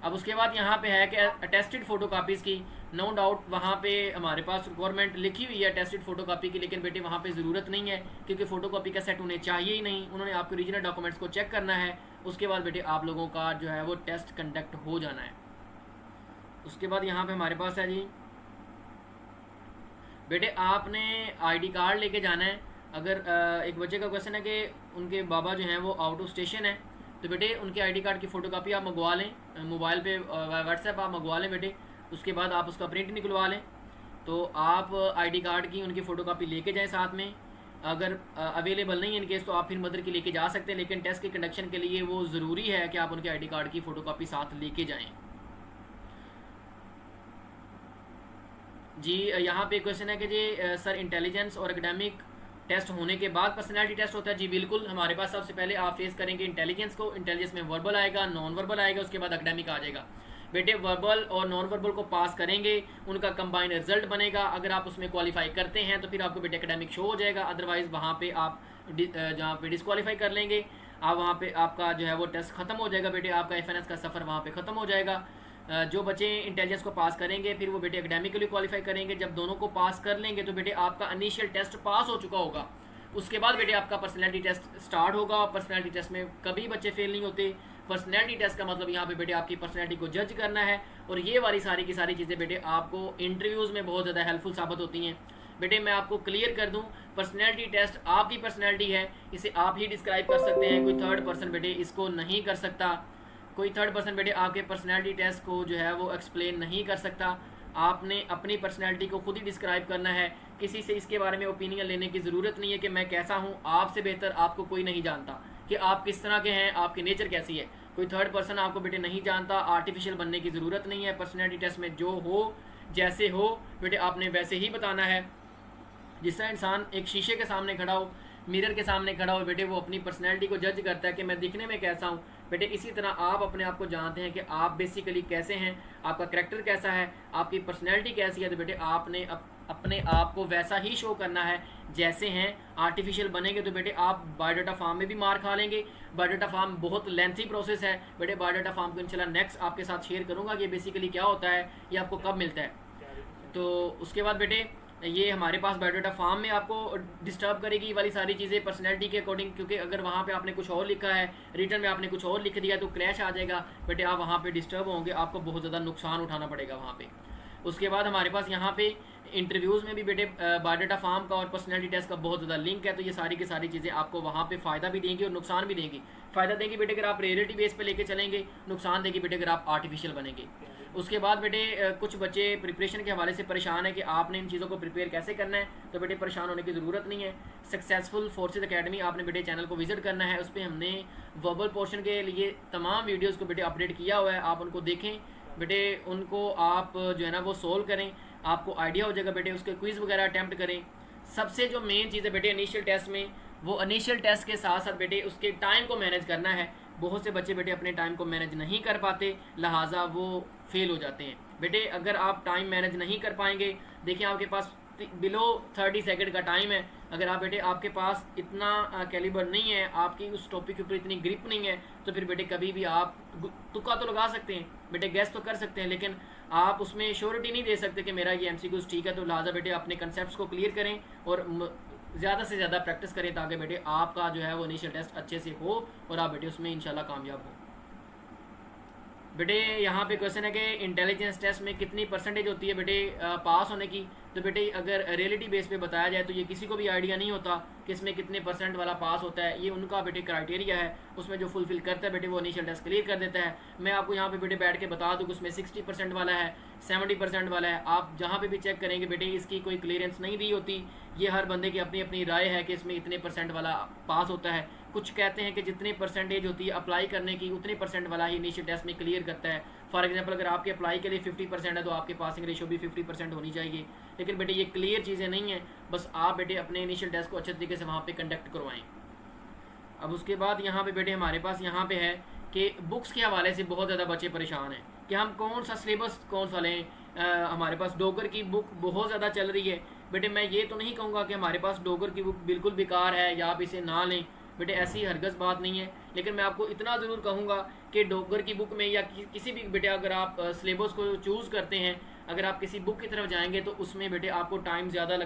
अब उसके बाद यहाँ पे है कि अटेस्टेड फ़ोटो कापीज़ की, नो डाउट वहाँ पे हमारे पास रिक्वायरमेंट लिखी हुई है अटेस्टेड फ़ोटो कापी की, लेकिन बेटे वहाँ पे ज़रूरत नहीं है क्योंकि फ़ोटो कापी का सेट उन्हें चाहिए ही नहीं। उन्होंने आपके ओरिजिनल डॉक्यूमेंट्स को चेक करना है। उसके बाद बेटे आप लोगों का जो है वो टेस्ट कंडक्ट हो जाना है। उसके बाद यहाँ पर हमारे पास है जी बेटे आपने आई कार्ड लेके जाना है। अगर एक बच्चे का क्वेश्चन है कि उनके बाबा जो हैं वो आउट ऑफ स्टेशन है तो बेटे उनके आईडी कार्ड की फ़ोटोकॉपी आप मंगवा लें, मोबाइल पे व्हाट्सएप आप मंगवा लें बेटे। उसके बाद आप उसका प्रिंट निकलवा लें। तो आप आईडी कार्ड की उनकी फ़ोटोकॉपी लेके जाएं साथ में। अगर अवेलेबल नहीं है इन केस तो आप फिर मदर की लेके जा सकते हैं, लेकिन टेस्ट के कंडक्शन के लिए वो ज़रूरी है कि आप उनके आईडी कार्ड की फ़ोटोकॉपी साथ लेके जाएँ जी। यहाँ पे क्वेश्चन है कि जी सर इंटेलिजेंस और एकेडमिक टेस्ट होने के बाद पर्सनालिटी टेस्ट होता है। जी बिल्कुल, हमारे पास सबसे पहले आप फेस करेंगे इंटेलिजेंस को। इंटेलिजेंस में वर्बल आएगा, नॉन वर्बल आएगा, उसके बाद एकेडमिक आ जाएगा। बेटे वर्बल और नॉन वर्बल को पास करेंगे, उनका कंबाइंड रिजल्ट बनेगा। अगर आप उसमें क्वालिफाई करते हैं तो फिर आपको बेटे एकेडमिक शो हो जाएगा, अदरवाइज़ वहाँ पे आप जहाँ पे डिस्क्वालीफाई कर लेंगे आप, वहाँ पे आपका जो है वो टेस्ट ख़त्म हो जाएगा बेटे, आपका एफ का सफ़र वहाँ पे ख़त्म हो जाएगा। जो बच्चे इंटेलिजेंस को पास करेंगे फिर वो बेटे एकेडमिकली क्वालिफाई करेंगे। जब दोनों को पास कर लेंगे तो बेटे आपका इनिशियल टेस्ट पास हो चुका होगा। उसके बाद बेटे आपका पर्सनैलिटी टेस्ट स्टार्ट होगा। पर्सनैलिटी टेस्ट में कभी बच्चे फेल नहीं होते। पर्सनैलिटी टेस्ट का मतलब यहाँ पे बेटे आपकी पर्सनैलिटी को जज करना है, और ये वाली सारी की सारी चीज़ें बेटे आपको इंटरव्यूज़ में बहुत ज़्यादा हेल्पफुल साबित होती हैं। बेटे मैं आपको क्लियर कर दूं, पर्सनैलिटी टेस्ट आपकी पर्सनैलिटी है, इसे आप ही डिस्क्राइब कर सकते हैं, कोई थर्ड पर्सन बेटे इसको नहीं कर सकता। कोई थर्ड पर्सन बेटे आपके पर्सनैलिटी टेस्ट को जो है वो एक्सप्लेन नहीं कर सकता। आपने अपनी पर्सनैलिटी को खुद ही डिस्क्राइब करना है, किसी से इसके बारे में ओपिनियन लेने की ज़रूरत नहीं है कि मैं कैसा हूँ। आपसे बेहतर आपको कोई नहीं जानता कि आप किस तरह के हैं, आपकी नेचर कैसी है। कोई थर्ड पर्सन आपको बेटे नहीं जानता। आर्टिफिशियल बनने की ज़रूरत नहीं है। पर्सनैलिटी टेस्ट में जो हो जैसे हो बेटे आपने वैसे ही बताना है। जिस तरह इंसान एक शीशे के सामने खड़ा हो, मिरर के सामने खड़ा हो बेटे, वो अपनी पर्सनैलिटी को जज करता है कि मैं दिखने में कैसा हूँ बेटे, इसी तरह आप अपने आप को जानते हैं कि आप बेसिकली कैसे हैं, आपका करैक्टर कैसा है, आपकी पर्सनैलिटी कैसी है। तो बेटे आपने अपने आप को वैसा ही शो करना है जैसे हैं। आर्टिफिशियल बनेंगे तो बेटे आप बायोडाटा फॉर्म में भी मार खा लेंगे। बायोडाटा फॉर्म बहुत लेंथी प्रोसेस है बेटे। बायोडाटा फॉर्म को इंशाल्लाह नेक्स्ट आपके साथ शेयर करूँगा कि बेसिकली क्या होता है, ये आपको कब मिलता है। तो उसके बाद बेटे ये हमारे पास बायोडाटा फॉर्म में आपको डिस्टर्ब करेगी ये वाली सारी चीज़ें पर्सनैलिटी के अकॉर्डिंग, क्योंकि अगर वहाँ पे आपने कुछ और लिखा है, रिटर्न में आपने कुछ और लिख दिया तो क्रैश आ जाएगा बेटे, आप वहाँ पे डिस्टर्ब होंगे, आपको बहुत ज़्यादा नुकसान उठाना पड़ेगा वहाँ पे। उसके बाद हमारे पास यहाँ पे इंटरव्यूज़ में भी बेटे बायोडाटा फॉर्म का और पर्सनैलिटी टेस्ट का बहुत ज़्यादा लिंक है। तो ये सारी की सारी चीज़ें आपको वहाँ पे फ़ायदा भी देंगी और नुकसान भी देंगी। फ़ायदा देंगी बेटे अगर आप रियलिटी बेस पे लेके चलेंगे, नुकसान देगी बेटे अगर आप आर्टिफिशियल बनेंगे। उसके बाद बेटे कुछ बच्चे प्रिपरेशन के हवाले से परेशान है कि आपने इन चीज़ों को प्रिपेयर कैसे करना है। तो बेटे परेशान होने की ज़रूरत नहीं है। सक्सेसफुल फोर्सेज अकेडमी आपने बेटे चैनल को विजिट करना है, उस पर हमने वर्बल पोर्शन के लिए तमाम वीडियोज़ को बेटे अपडेट किया हुआ है, आप उनको देखें बेटे, उनको आप जो है ना वो सोल्व करें, आपको आइडिया हो जाएगा बेटे। उसके क्विज़ वगैरह अटैम्प्ट करें। सबसे जो मेन चीज़ है बेटे इनिशियल टेस्ट में, वो इनिशियल टेस्ट के साथ साथ बेटे उसके टाइम को मैनेज करना है। बहुत से बच्चे बेटे अपने टाइम को मैनेज नहीं कर पाते, लिहाजा वो फेल हो जाते हैं। बेटे अगर आप टाइम मैनेज नहीं कर पाएंगे, देखिए आपके पास बिलो 30 सेकंड का टाइम है, अगर आप बेटे आपके पास इतना कैलिबर नहीं है, आपकी उस टॉपिक के ऊपर इतनी ग्रिप नहीं है, तो फिर बेटे कभी भी आप तुक्का तो लगा सकते हैं बेटे, गैस तो कर सकते हैं, लेकिन आप उसमें श्योरिटी नहीं दे सकते कि मेरा ये एमसीक्यूज ठीक है। तो लिहाजा बेटे अपने कंसेप्ट को क्लियर करें और ज़्यादा से ज़्यादा प्रैक्टिस करें, ताकि बेटे आपका जो है वो इनिशियल टेस्ट अच्छे से हो और आप बेटे उसमें इंशाल्लाह कामयाब हो। बेटे यहाँ पे क्वेश्चन है कि इंटेलिजेंस टेस्ट में कितनी परसेंटेज होती है बेटे पास होने की। तो बेटे अगर रियलिटी बेस पे बताया जाए तो ये किसी को भी आइडिया नहीं होता कि इसमें कितने परसेंट वाला पास होता है। ये उनका बेटे क्राइटेरिया है, उसमें जो फुलफिल करता है बेटे वो इनिशियल टेस्ट क्लियर कर देता है। मैं आपको यहाँ पे बेटे बैठ के बता दूँ कि उसमें 60% वाला है, 70% वाला है। आप जहाँ पे भी चेक करेंगे बेटे इसकी कोई क्लियरेंस नहीं दी होती। ये हर बंदे की अपनी अपनी राय है कि इसमें इतने परसेंट वाला पास होता है। कुछ कहते हैं कि जितनी परसेंटेज होती है अप्लाई करने की, उतनी परसेंट वाला ही इनिशियल टेस्ट में क्लियर करता है। फॉर एग्जांपल अगर आपके अप्लाई के लिए 50% है तो आपकी पासिंग रेशो भी 50% होनी चाहिए। लेकिन बेटे ये क्लियर चीज़ें नहीं हैं, बस आप बेटे अपने इनिशियल टेस्ट को अच्छे तरीके से वहाँ पे कंडक्ट करवाएं। अब उसके बाद यहाँ पे बेटे हमारे पास यहाँ पे है कि बुक्स के हवाले से बहुत ज़्यादा बच्चे परेशान हैं कि हम कौन सा सिलेबस कौन सा लें। हमारे पास डोगर की बुक बहुत ज़्यादा चल रही है बेटे। मैं ये तो नहीं कहूँगा कि हमारे पास डोगर की बुक बिल्कुल बेकार है या आप इसे ना लें बेटे, ऐसी हरगज़ बात नहीं है। लेकिन मैं आपको इतना ज़रूर कहूँगा कि डोगर की बुक में या किसी भी बेटे अगर आप सिलेबस को चूज़ करते हैं, अगर आप किसी बुक की तरफ जाएंगे तो उसमें बेटे आपको टाइम ज़्यादा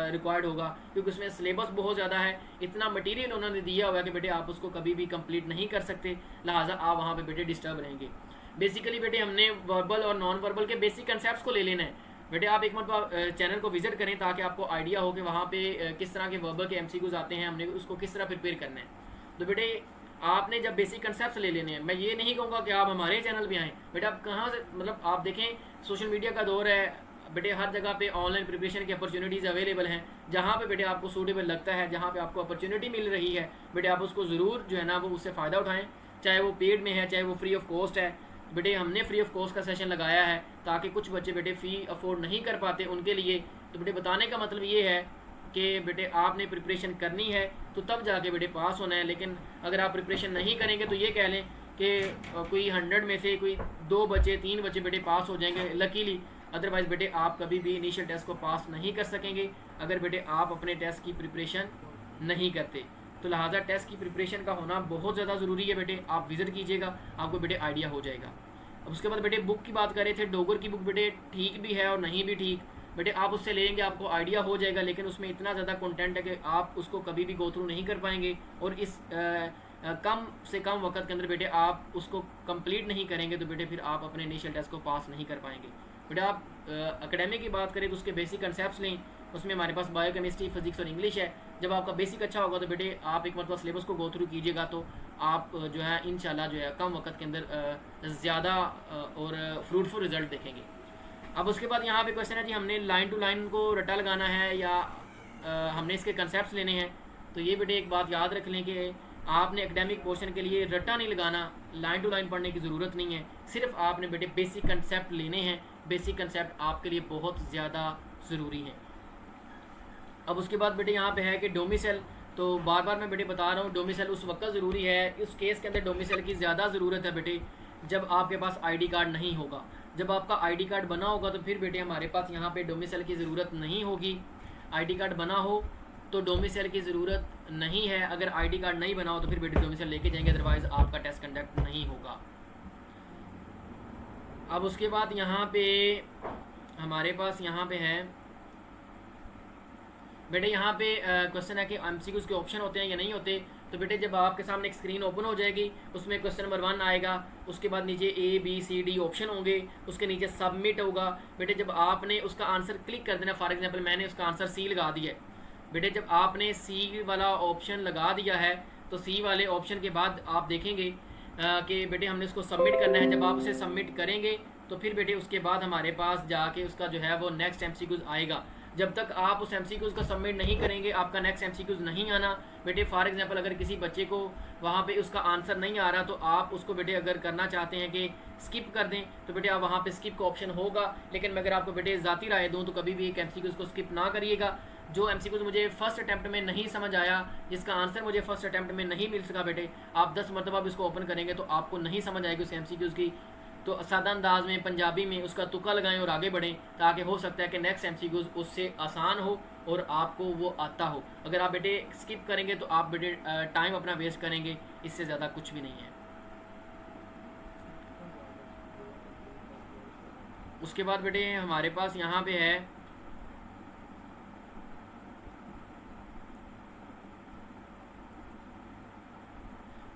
रिक्वायर्ड होगा, क्योंकि उसमें सिलेबस बहुत ज़्यादा है। इतना मटेरियल उन्होंने दिया हुआ है कि बेटे आप उसको कभी भी कंप्लीट नहीं कर सकते, लिहाजा आप वहाँ पे बेटे डिस्टर्ब रहेंगे। बेसिकली बेटे हमने वर्बल और नॉन वर्बल के बेसिक कंसेप्ट को ले लेना है बेटे। आप एक मरतबा चैनल को विजिट करें ताकि आपको आइडिया हो कि वहाँ पे किस तरह के वर्बल के एमसीक्यूज आते हैं, हमने उसको किस तरह प्रिपेयर करना है। तो बेटे आपने जब बेसिक कंसेप्ट ले लेने हैं, मैं ये नहीं कहूँगा कि आप हमारे चैनल पे आएँ बेटे। आप कहाँ से, मतलब आप देखें सोशल मीडिया का दौर है बेटे, हर जगह पे ऑनलाइन प्रिपरेशन की अपॉर्चुनिटीज़ अवेलेबल हैं। जहाँ पे बेटे आपको सूटेबल लगता है, जहाँ पे आपको अपॉर्चुनिटी मिल रही है बेटे, आप उसको ज़रूर जो है ना वो उससे फ़ायदा उठाएँ, चाहे वो पेड में है चाहे वो फ्री ऑफ कॉस्ट है। बेटे हमने फ्री ऑफ कॉस्ट का सेशन लगाया है ताकि कुछ बच्चे बेटे फ़ी अफोर्ड नहीं कर पाते उनके लिए। तो बेटे बताने का मतलब ये है कि बेटे आपने प्रिपरेशन करनी है तो तब जाके बेटे पास होना है। लेकिन अगर आप प्रिपरेशन नहीं करेंगे तो ये कह लें कि कोई 100 में से कोई 2 बच्चे 3 बच्चे बेटे पास हो जाएंगे लकीली, अदरवाइज़ बेटे आप कभी भी इनिशियल टेस्ट को पास नहीं कर सकेंगे अगर बेटे आप अपने टेस्ट की प्रिपरेशन नहीं करते। तो लिहाजा टेस्ट की प्रिपरेशन का होना बहुत ज़्यादा ज़रूरी है बेटे। आप विज़िट कीजिएगा, आपको बेटे आइडिया हो जाएगा। अब उसके बाद बेटे बुक की बात कर रहे थे, डोगर की बुक बेटे ठीक भी है और नहीं भी ठीक। बेटे आप उससे लेंगे आपको आइडिया हो जाएगा, लेकिन उसमें इतना ज़्यादा कंटेंट है कि आप उसको कभी भी गो थ्रू नहीं कर पाएंगे और इस कम से कम वक्त के अंदर बेटे आप उसको कंप्लीट नहीं करेंगे तो बेटे फिर आप अपने इनिशियल टेस्ट को पास नहीं कर पाएंगे। बेटे आप एकेडमिक की बात करें तो उसके बेसिक कंसेप्ट लें, उसमें हमारे पास बायो केमिस्ट्री, फिजिक्स और इंग्लिश है। जब आपका बेसिक अच्छा होगा तो बेटे आप एक मतलब सिलेबस को गो थ्रू कीजिएगा तो आप जो है इंशाल्लाह जो है कम वक्त के अंदर ज़्यादा और फ्रूटफुल रिजल्ट देखेंगे। अब उसके बाद यहाँ पे क्वेश्चन है जी, हमने लाइन टू लाइन को रटा लगाना है या हमने इसके कंसेप्ट लेने हैं। तो ये बेटे एक बात याद रख लें कि आपने एकेडमिक पोर्शन के लिए रटा नहीं लगाना, लाइन टू लाइन पढ़ने की ज़रूरत नहीं है, सिर्फ आपने बेटे बेसिक कंसेप्ट लेने हैं। बेसिक कंसेप्ट आपके लिए बहुत ज़्यादा ज़रूरी है। अब उसके बाद बेटे यहाँ पे है कि डोमिसाइल, तो बार बार मैं बेटे बता रहा हूँ डोमिसाइल उस वक्त ज़रूरी है, इस केस के अंदर डोमिसाइल की ज़्यादा ज़रूरत है बेटे जब आपके पास आईडी कार्ड नहीं होगा। जब आपका आईडी कार्ड बना होगा तो फिर बेटे हमारे पास यहाँ पे डोमिसाइल की ज़रूरत नहीं होगी। आईडी कार्ड बना हो तो डोमिसाइल की ज़रूरत नहीं है, अगर आईडी कार्ड नहीं बना हो तो फिर बेटे डोमिसाइल लेके जाएंगे, अदरवाइज़ आपका टेस्ट कंडक्ट नहीं होगा। अब उसके बाद यहाँ पे हमारे पास यहाँ पे है बेटे, यहाँ पे क्वेश्चन है कि एमसीक्यूज़ के ऑप्शन होते हैं या नहीं होते। तो बेटे जब आपके सामने एक स्क्रीन ओपन हो जाएगी, उसमें क्वेश्चन नंबर 1 आएगा, उसके बाद नीचे ABCD ऑप्शन होंगे, उसके नीचे सबमिट होगा। बेटे जब आपने उसका आंसर क्लिक कर देना, फॉर एग्जांपल मैंने उसका आंसर C लगा दिया है। बेटे जब आपने C वाला ऑप्शन लगा दिया है तो C वाले ऑप्शन के बाद आप देखेंगे कि बेटे हमने उसको सबमिट करना है। जब आप उसे सबमिट करेंगे तो फिर बेटे उसके बाद हमारे पास जाके उसका जो है वो नेक्स्ट एमसीक्यूज़ आएगा। जब तक आप उस एमसीक्यूज़ को सबमिट नहीं करेंगे आपका नेक्स्ट एमसीक्यूज़ नहीं आना। बेटे फॉर एग्जांपल अगर किसी बच्चे को वहाँ पे उसका आंसर नहीं आ रहा तो आप उसको बेटे अगर करना चाहते हैं कि स्किप कर दें तो बेटे आप वहाँ पे स्किप का ऑप्शन होगा। लेकिन मैं अगर आपको बेटे ज़ाती राय दूँ तो कभी भी एक एमसीक्यूज़ को स्किप ना करिएगा। जो एमसीक्यूज़ मुझे फर्स्ट अटैम्प्ट में नहीं समझ आया, जिसका आंसर मुझे फर्स्ट अटैम्प्ट में नहीं मिल सका, बेटे आप 10 मरतबा इसको ओपन करेंगे तो आपको नहीं समझ आएगी उस एमसीक्यूज़ की। तो सादा अंदाज में पंजाबी में उसका तुक्का लगाएं और आगे बढ़ें, ताकि हो सकता है कि नेक्स्ट एमसीक्यूज़ उससे आसान हो और आपको वो आता हो। अगर आप बेटे स्किप करेंगे तो आप बेटे टाइम अपना वेस्ट करेंगे, इससे ज़्यादा कुछ भी नहीं है। उसके बाद बेटे हमारे पास यहाँ पे है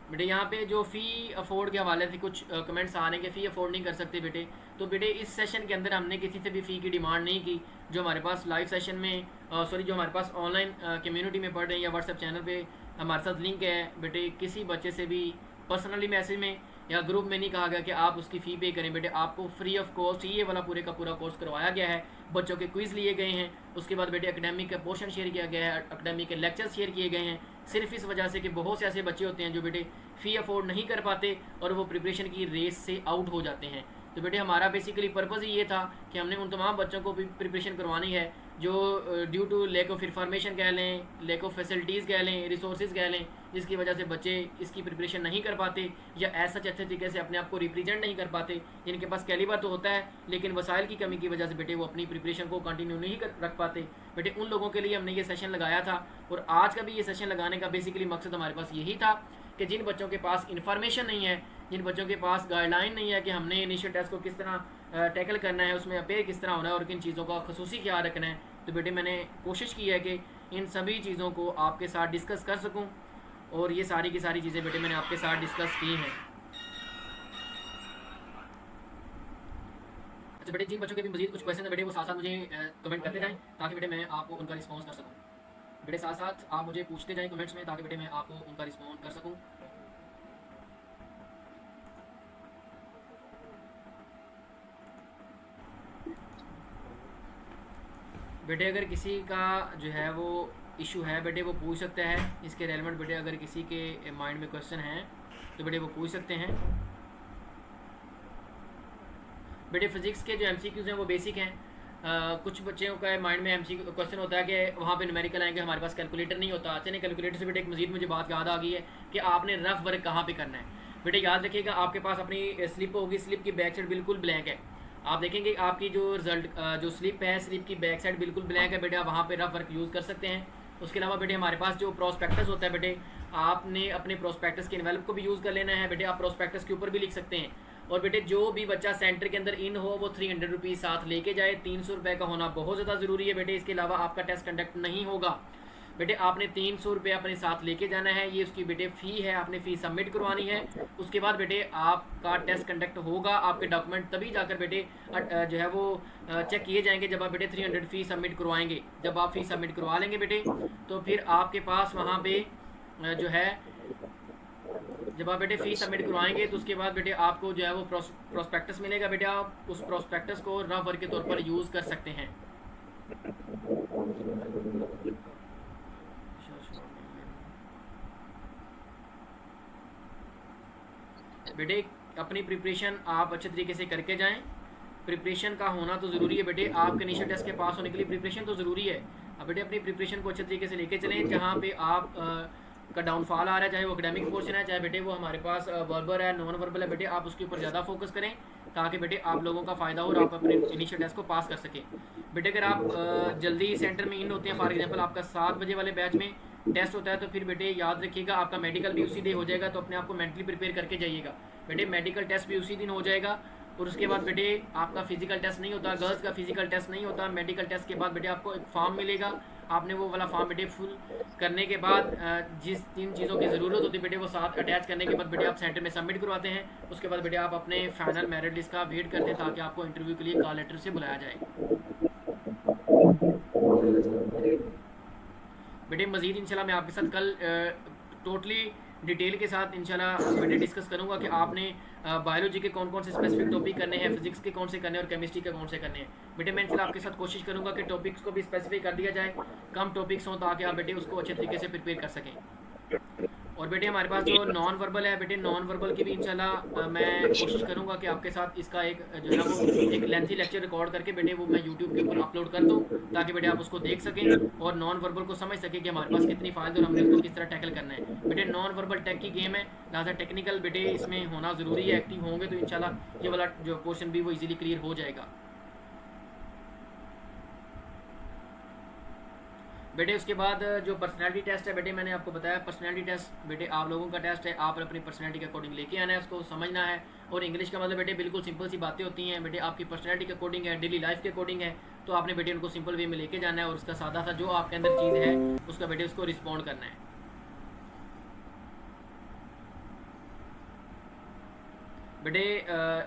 बेटे यहाँ पे जो फ़ी अफोर्ड के हवाले से कुछ कमेंट्स आ रहे हैं कि फ़ी अफोर्ड नहीं कर सकते बेटे। तो बेटे इस सेशन के अंदर हमने किसी से भी फ़ी की डिमांड नहीं की। जो हमारे पास लाइव सेशन में जो हमारे पास ऑनलाइन कम्युनिटी में पढ़ रहे हैं या व्हाट्सएप चैनल पे हमारे साथ लिंक है, बेटे किसी बच्चे से भी पर्सनली मैसेज में या ग्रुप में नहीं कहा गया कि आप उसकी फ़ी पे करें। बेटे आपको फ्री ऑफ कॉस्ट ये वाला पूरे का पूरा कोर्स करवाया गया है। बच्चों के क्विज़ लिए गए हैं, उसके बाद बेटे एकेडमिक का पोर्शन शेयर किया गया है, एकेडमिक के लेक्चर्स शेयर किए गए हैं, सिर्फ इस वजह से कि बहुत से ऐसे बच्चे होते हैं जो बेटे फ़ी अफोर्ड नहीं कर पाते और वो प्रिपरेशन की रेस से आउट हो जाते हैं। तो बेटे हमारा बेसिकली पर्पज़ ये था कि हमने उन तमाम बच्चों को भी प्रिपरेशन करवानी है जो due to lack of information कह लें, लैक ऑफ फैसिलिटीज़ कह लें, रिसोर्सेज कह लें, जिसकी वजह से बच्चे इसकी प्रिपरेशन नहीं कर पाते या ऐसा अच्छे तरीके से अपने आप को रिप्रेजेंट नहीं कर पाते। जिनके पास कैलिबर तो होता है लेकिन वसाइल की कमी की वजह से बेटे वो अपनी प्रिपरेशन को कंटिन्यू नहीं रख पाते। बेटे उन लोगों के लिए हमने ये सेशन लगाया था और आज का भी ये सेशन लगाने का बेसिकली मकसद हमारे पास यही था कि जिन बच्चों के पास इन्फॉर्मेशन नहीं है, जिन बच्चों के पास गाइडलाइन नहीं है कि हमने इनिशियल टेस्ट को किस तरह टैकल करना है, उसमें अपेयर किस तरह होना है और किन चीज़ों का खसूसी ख्याल रखना है, तो बेटे मैंने कोशिश की है कि इन सभी चीज़ों को आपके साथ डिस्कस कर सकूं और ये सारी की सारी चीज़ें बेटे मैंने आपके साथ डिस्कस की हैं। अच्छा बेटे जिन बच्चों के भी मजीद कुछ क्वेश्चन है बेटे वो साथ साथ मुझे कमेंट करते जाएँ ताकि बेटे मैं आपको उनका रिस्पॉन्स कर सकूँ। बेटे साथ साथ आप मुझे पूछते जाएँ कमेंट्स में ताकि बेटे मैं आपको उनका रिस्पॉन्स कर सकूँ। बेटे अगर किसी का जो है वो इशू है बेटे वो पूछ सकता है इसके रेलेवेंट। बेटे अगर किसी के माइंड में क्वेश्चन है तो बेटे वो पूछ सकते हैं। बेटे फिज़िक्स के जो एमसीक्यूज़ हैं वो बेसिक हैं। कुछ बच्चों का माइंड में एमसीक्यू क्वेश्चन होता है कि वहाँ पे न्यूमेरिकल आएंगे, हमारे पास कैलकुलेटर नहीं होता। अच्छा नहीं, कैलकुलेटर से बेटे एक मज़ीद मुझे बात याद आ गई है कि आपने रफ वर्क कहाँ पे करना है। बेटे याद रखिएगा, आपके पास अपनी स्लिप होगी, स्लिप की बैक साइड बिल्कुल ब्लैंक है। आप देखेंगे आपकी जो रिजल्ट जो स्लिप है, स्लिप की बैक साइड बिल्कुल ब्लैंक है बेटे, आप वहाँ पे रफ वर्क यूज़ कर सकते हैं। उसके अलावा बेटे हमारे पास जो प्रोस्पेक्टस होता है बेटे, आपने अपने प्रोस्पेक्टस के इन्वेलप को भी यूज़ कर लेना है बेटे, आप प्रोस्पेक्टस के ऊपर भी लिख सकते हैं। और बेटे जो भी बच्चा सेंटर के अंदर इन हो वो 300 रुपीज़ साथ लेके जाए, 300 रुपये का होना बहुत ज़्यादा ज़रूरी है बेटे। इसके अलावा आपका टेस्ट कंडक्ट नहीं होगा बेटे, आपने 300 रुपये अपने साथ लेके जाना है, ये उसकी बेटे फ़ी है, आपने फ़ी सबमिट करवानी है। उसके बाद बेटे आपका टेस्ट कंडक्ट होगा, आपके डॉक्यूमेंट तभी जाकर बेटे जो है वो चेक किए जाएंगे जब आप बेटे 300 फ़ी सबमिट करवाएंगे। जब आप फ़ी सबमिट करवा लेंगे बेटे तो फिर आपके पास वहाँ पे जो है, जब आप बेटे फ़ी सबमिट करवाएंगे तो उसके बाद बेटे आपको जो है वो प्रोस्पेक्टस मिलेगा बेटे, आप उस प्रोस्पेक्टस को रफ वर्क के तौर पर यूज़ कर सकते हैं। बेटे अपनी प्रिपरेशन आप अच्छे तरीके से करके जाएं, प्रिपरेशन का होना तो ज़रूरी है बेटे, आपके इनिशियल टेस्ट के पास होने के लिए प्रिपरेशन तो ज़रूरी है। अब बेटे अपनी प्रिपरेशन को अच्छे तरीके से लेके चलें, जहाँ पे आप का डाउनफॉल आ रहा है, चाहे वो एकेडमिक पोर्शन है, चाहे बेटे वो हमारे पास वर्बल है, नॉन वर्बल है बेटे, आप उसके ऊपर ज़्यादा फोकस करें ताकि बेटे आप लोगों का फ़ायदा हो और आप अपने इनिशियल टेस्ट को पास कर सकें। बेटे अगर आप जल्दी सेंटर में इन होते हैं, फॉर एग्जांपल आपका 7 बजे वाले बैच में टेस्ट होता है, तो फिर बेटे याद रखिएगा आपका मेडिकल भी उसी दिन हो जाएगा, तो अपने आप को मेंटली प्रिपेयर करके जाइएगा बेटे। मेडिकल टेस्ट भी उसी दिन हो जाएगा और उसके बाद बेटे आपका फिजिकल टेस्ट नहीं होता, गर्ल्स का फिजिकल टेस्ट नहीं होता। मेडिकल टेस्ट के बाद बेटे आपको एक फॉर्म मिलेगा, आपने वो वाला फॉर्म बेटे फुल करने के बाद जिस 3 चीज़ों की ज़रूरत होती है बेटे वो साथ अटैच करने के बाद बेटे आप सेंटर में सबमिट करवाते हैं। उसके बाद बेटे आप अपने फाइनल मेरिट लिस्ट का वेट करते हैं ताकि आपको इंटरव्यू के लिए कॉल लेटर से बुलाया जाए। बेटे मज़ीद इंशाल्लाह मैं आपके साथ कल टोटली डिटेल के साथ इंशाल्लाह बेटे डिस्कस करूंगा कि आपने बायोलॉजी के कौन कौन से स्पेसिफिक टॉपिक करने हैं, फिजिक्स के कौन से करने हैं और केमिस्ट्री के कौन से करने हैं। बेटे मैं इंशाल्लाह आपके साथ कोशिश करूंगा कि टॉपिक्स को भी स्पेसिफाई कर दिया जाए, कम टॉपिक्स हों ताकि आप बेटे उसको अच्छे तरीके से प्रिपेयर कर सकें। और बेटे हमारे पास जो नॉन वर्बल है बेटे, नॉन वर्बल की भी इंशाल्लाह मैं कोशिश करूंगा कि आपके साथ इसका एक जो है ना वो एक लेंथी लेक्चर रिकॉर्ड करके बेटे वो मैं यूट्यूब के ऊपर अपलोड कर दूं ताकि बेटे आप उसको देख सकें और नॉन वर्बल को समझ सकें कि हमारे पास कितनी फाइल और हमने उसको किस तरह टैकल करना है। बेटे नॉन वर्बल टेक की गेम है, लिहाजा टेक्निकल बेटे इसमें होना ज़रूरी है, एक्टिव होंगे तो इंशाल्लाह ये वाला जो पोर्शन भी वो ईजिली क्लियर हो जाएगा। बेटे उसके बाद जो पर्सनालिटी टेस्ट है बेटे मैंने आपको बताया, पर्सनालिटी टेस्ट बेटे आप लोगों का टेस्ट है, आप अपनी पर्सनालिटी के अकॉर्डिंग लेके आना है, उसको समझना है। और इंग्लिश का मतलब बेटे बिल्कुल सिंपल सी बातें होती हैं बेटे, आपकी पर्सनालिटी के अकॉर्डिंग है, डेली लाइफ के अकॉर्डिंग है, तो आपने बेटे उनको सिंपल वे में लेके जाना है और उसका सादा सा जो आपके अंदर चीज़ है उसका बेटे उसको रिस्पॉन्ड करना है। बेटे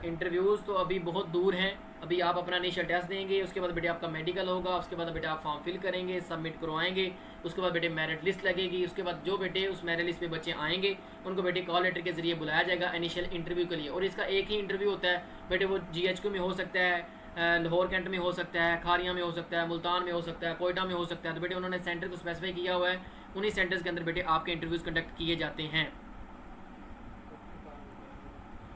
इंटरव्यूज़ तो अभी बहुत दूर हैं, अभी आप अपना इनिशियल टेस्ट देंगे, उसके बाद बेटे आपका मेडिकल होगा, उसके बाद बेटे आप फॉर्म फिल करेंगे, सबमिट करवाएंगे, उसके बाद बेटे मेरिट लिस्ट लगेगी, उसके बाद जो बेटे उस मेरिट लिस्ट पे बच्चे आएंगे उनको बेटे कॉल लेटर के जरिए बुलाया जाएगा इनिशियल इंटरव्यू के लिए। और इसका एक ही इंटरव्यू होता है बेटे, वो GHQ में हो सकता है, लाहौर कैंट में हो सकता है, खारिया में हो सकता है, मुल्तान में हो सकता है, कोयटा में हो सकता है। तो बेटे उन्होंने सेंटर को स्पेसिफाई किया हुआ है, उन्हीं सेंटर्स के अंदर बेटे आपके इंटरव्यूज़ कंडक्ट किए जाते हैं।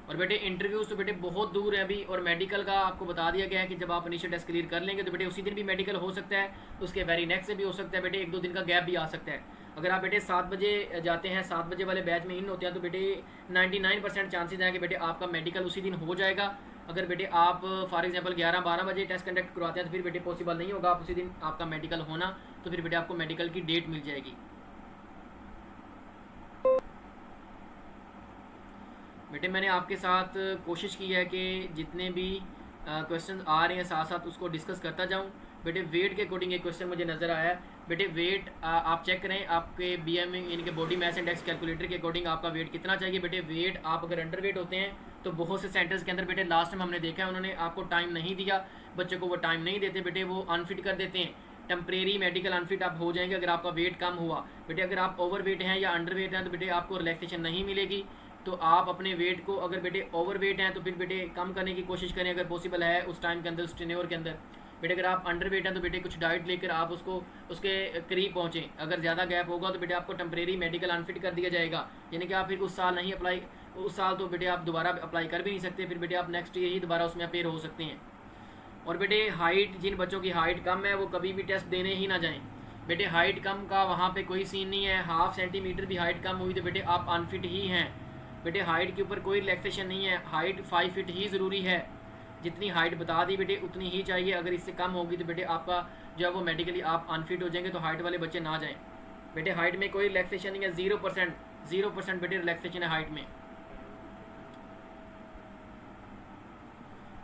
और बेटे इंटरव्यूज़ तो बेटे बहुत दूर है अभी, और मेडिकल का आपको बता दिया गया है कि जब आप इनिशियल टेस्ट क्लियर कर लेंगे तो बेटे उसी दिन भी मेडिकल हो सकता है, उसके वेरी नेक्स्ट से भी हो सकता है बेटे, 1-2 दिन का गैप भी आ सकता है। अगर आप बेटे 7 बजे जाते हैं, 7 बजे वाले बैच में इन होते हैं तो बेटे 99% चांसेज हैं कि बेटे आपका मेडिकल उसी दिन हो जाएगा। अगर बेटे आप फॉर एग्जांपल 11-12 बजे टेस्ट कंडक्ट करवाते हैं तो फिर बेटे पॉसिबल नहीं होगा आप उसी दिन आपका मेडिकल होना, तो फिर बेटे आपको मेडिकल की डेट मिल जाएगी। बेटे मैंने आपके साथ कोशिश की है कि जितने भी क्वेश्चन आ रहे हैं साथ साथ उसको डिस्कस करता जाऊं। बेटे वेट के अकॉर्डिंग एक क्वेश्चन मुझे नज़र आया है बेटे, वेट आप चेक करें आपके BMI यानी कि बॉडी मास इंडेक्स कैलकुलेटर के अकॉर्डिंग आपका वेट कितना चाहिए। बेटे वेट आप अगर अंडर वेट होते हैं तो बहुत से सेंटर्स के अंदर बेटे लास्ट टाइम हमने देखा है उन्होंने आपको टाइम नहीं दिया, बच्चे को वो टाइम नहीं देते बेटे, वो अनफिट कर देते हैं, टेम्परेरी मेडिकल अनफिट आप हो जाएंगे अगर आपका वेट कम हुआ। बेटे अगर आप ओवर वेट हैं या अंडर वेट हैं तो बेटे आपको रिलैक्सेशन नहीं मिलेगी। तो आप अपने वेट को अगर बेटे ओवर वेट हैं तो फिर बेटे कम करने की कोशिश करें अगर पॉसिबल है उस टाइम के अंदर, उस टेन्योर के अंदर। बेटे अगर आप अंडर वेट हैं तो बेटे कुछ डाइट लेकर आप उसको उसके करीब पहुँचें, अगर ज़्यादा गैप होगा तो बेटे आपको टेम्परेरी मेडिकल अनफिट कर दिया जाएगा, यानी कि आप फिर उस साल नहीं अप्लाई, उस साल तो बेटे आप दोबारा अप्लाई कर भी नहीं सकते, फिर बेटे आप नेक्स्ट ईयर ही दोबारा उसमें अपेयर हो सकते हैं। और बेटे हाइट, जिन बच्चों की हाइट कम है वो कभी भी टेस्ट देने ही ना जाएँ बेटे, हाइट कम का वहाँ पे कोई सीन नहीं है, 1/2 सेंटीमीटर भी हाइट कम हुई तो बेटे आप अनफिट ही हैं। बेटे हाइट के ऊपर कोई रिलैक्सेशन नहीं है, हाइट 5 फीट ही ज़रूरी है। जितनी हाइट बता दी बेटे उतनी ही चाहिए, अगर इससे कम होगी तो बेटे आपका जो है वो मेडिकली आप अनफिट हो जाएंगे, तो हाइट वाले बच्चे ना जाएं। बेटे हाइट में कोई रिलैक्सेशन नहीं है, 0% बेटे रिलैक्सेशन है हाइट में।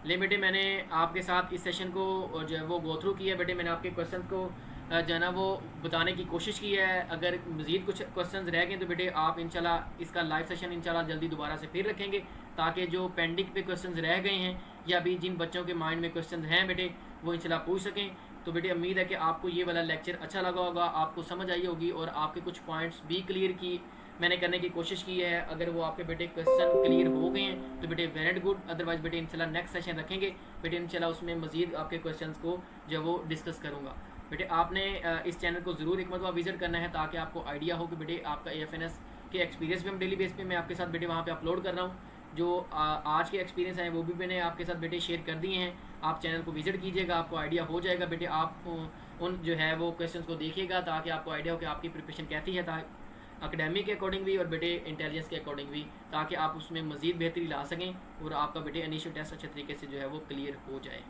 ले बेटे मैंने आपके साथ इस सेशन को जो है वो गो थ्रू किया है। बेटे मैंने आपके क्वेश्चन को जो है ना वो बताने की कोशिश की है। अगर मज़ीद कुछ क्वेश्चंस रह गए तो बेटे आप इंशाल्लाह इसका लाइव सेशन इंशाल्लाह जल्दी दोबारा से फिर रखेंगे, ताकि जो पेंडिंग पे क्वेश्चंस रह गए हैं या अभी जिन बच्चों के माइंड में क्वेश्चंस हैं बेटे वो इंशाल्लाह पूछ सकें। तो बेटे उम्मीद है कि आपको ये वाला लेक्चर अच्छा लगा होगा, आपको समझ आई होगी और आपके कुछ पॉइंट्स भी क्लियर की मैंने करने की कोशिश की है। अगर वो आपके बेटे क्वेश्चन क्लियर हो गए हैं तो बेटे वेरी गुड, अदरवाइज बेटे इंशाल्लाह नेक्स्ट सेशन रखेंगे बेटे, इंशाल्लाह उसमें मज़ीद आपके क्वेश्चंस को जो वो डिस्कस करूँगा। बेटे आपने इस चैनल को ज़रूर एक मरतबा विजिट करना है, ताकि आपको आइडिया हो कि बेटे आपका AFNS के एक्सपीरियंस भी हम डेली बेस पे मैं आपके साथ बेटे वहाँ पे अपलोड कर रहा हूँ। जो आज के एक्सपीरियंस हैं वो भी मैंने आपके साथ बेटे शेयर कर दिए हैं। आप चैनल को विजिट कीजिएगा, आपको आइडिया हो जाएगा बेटे। आप उन जो है वो क्वेश्चन को देखिएगा ताकि आपको आइडिया हो कि आपकी प्रिपरेशन कैसी है, अकेडमिक के अकॉर्डिंग भी और बेटे इंटेलिजेंस के अकॉर्डिंग भी, ताकि आप उसमें मज़ीद बेहतरी ला सकें और आपका बेटे इनिशियल टेस्ट अच्छे तरीके से जो है वो क्लियर हो जाए।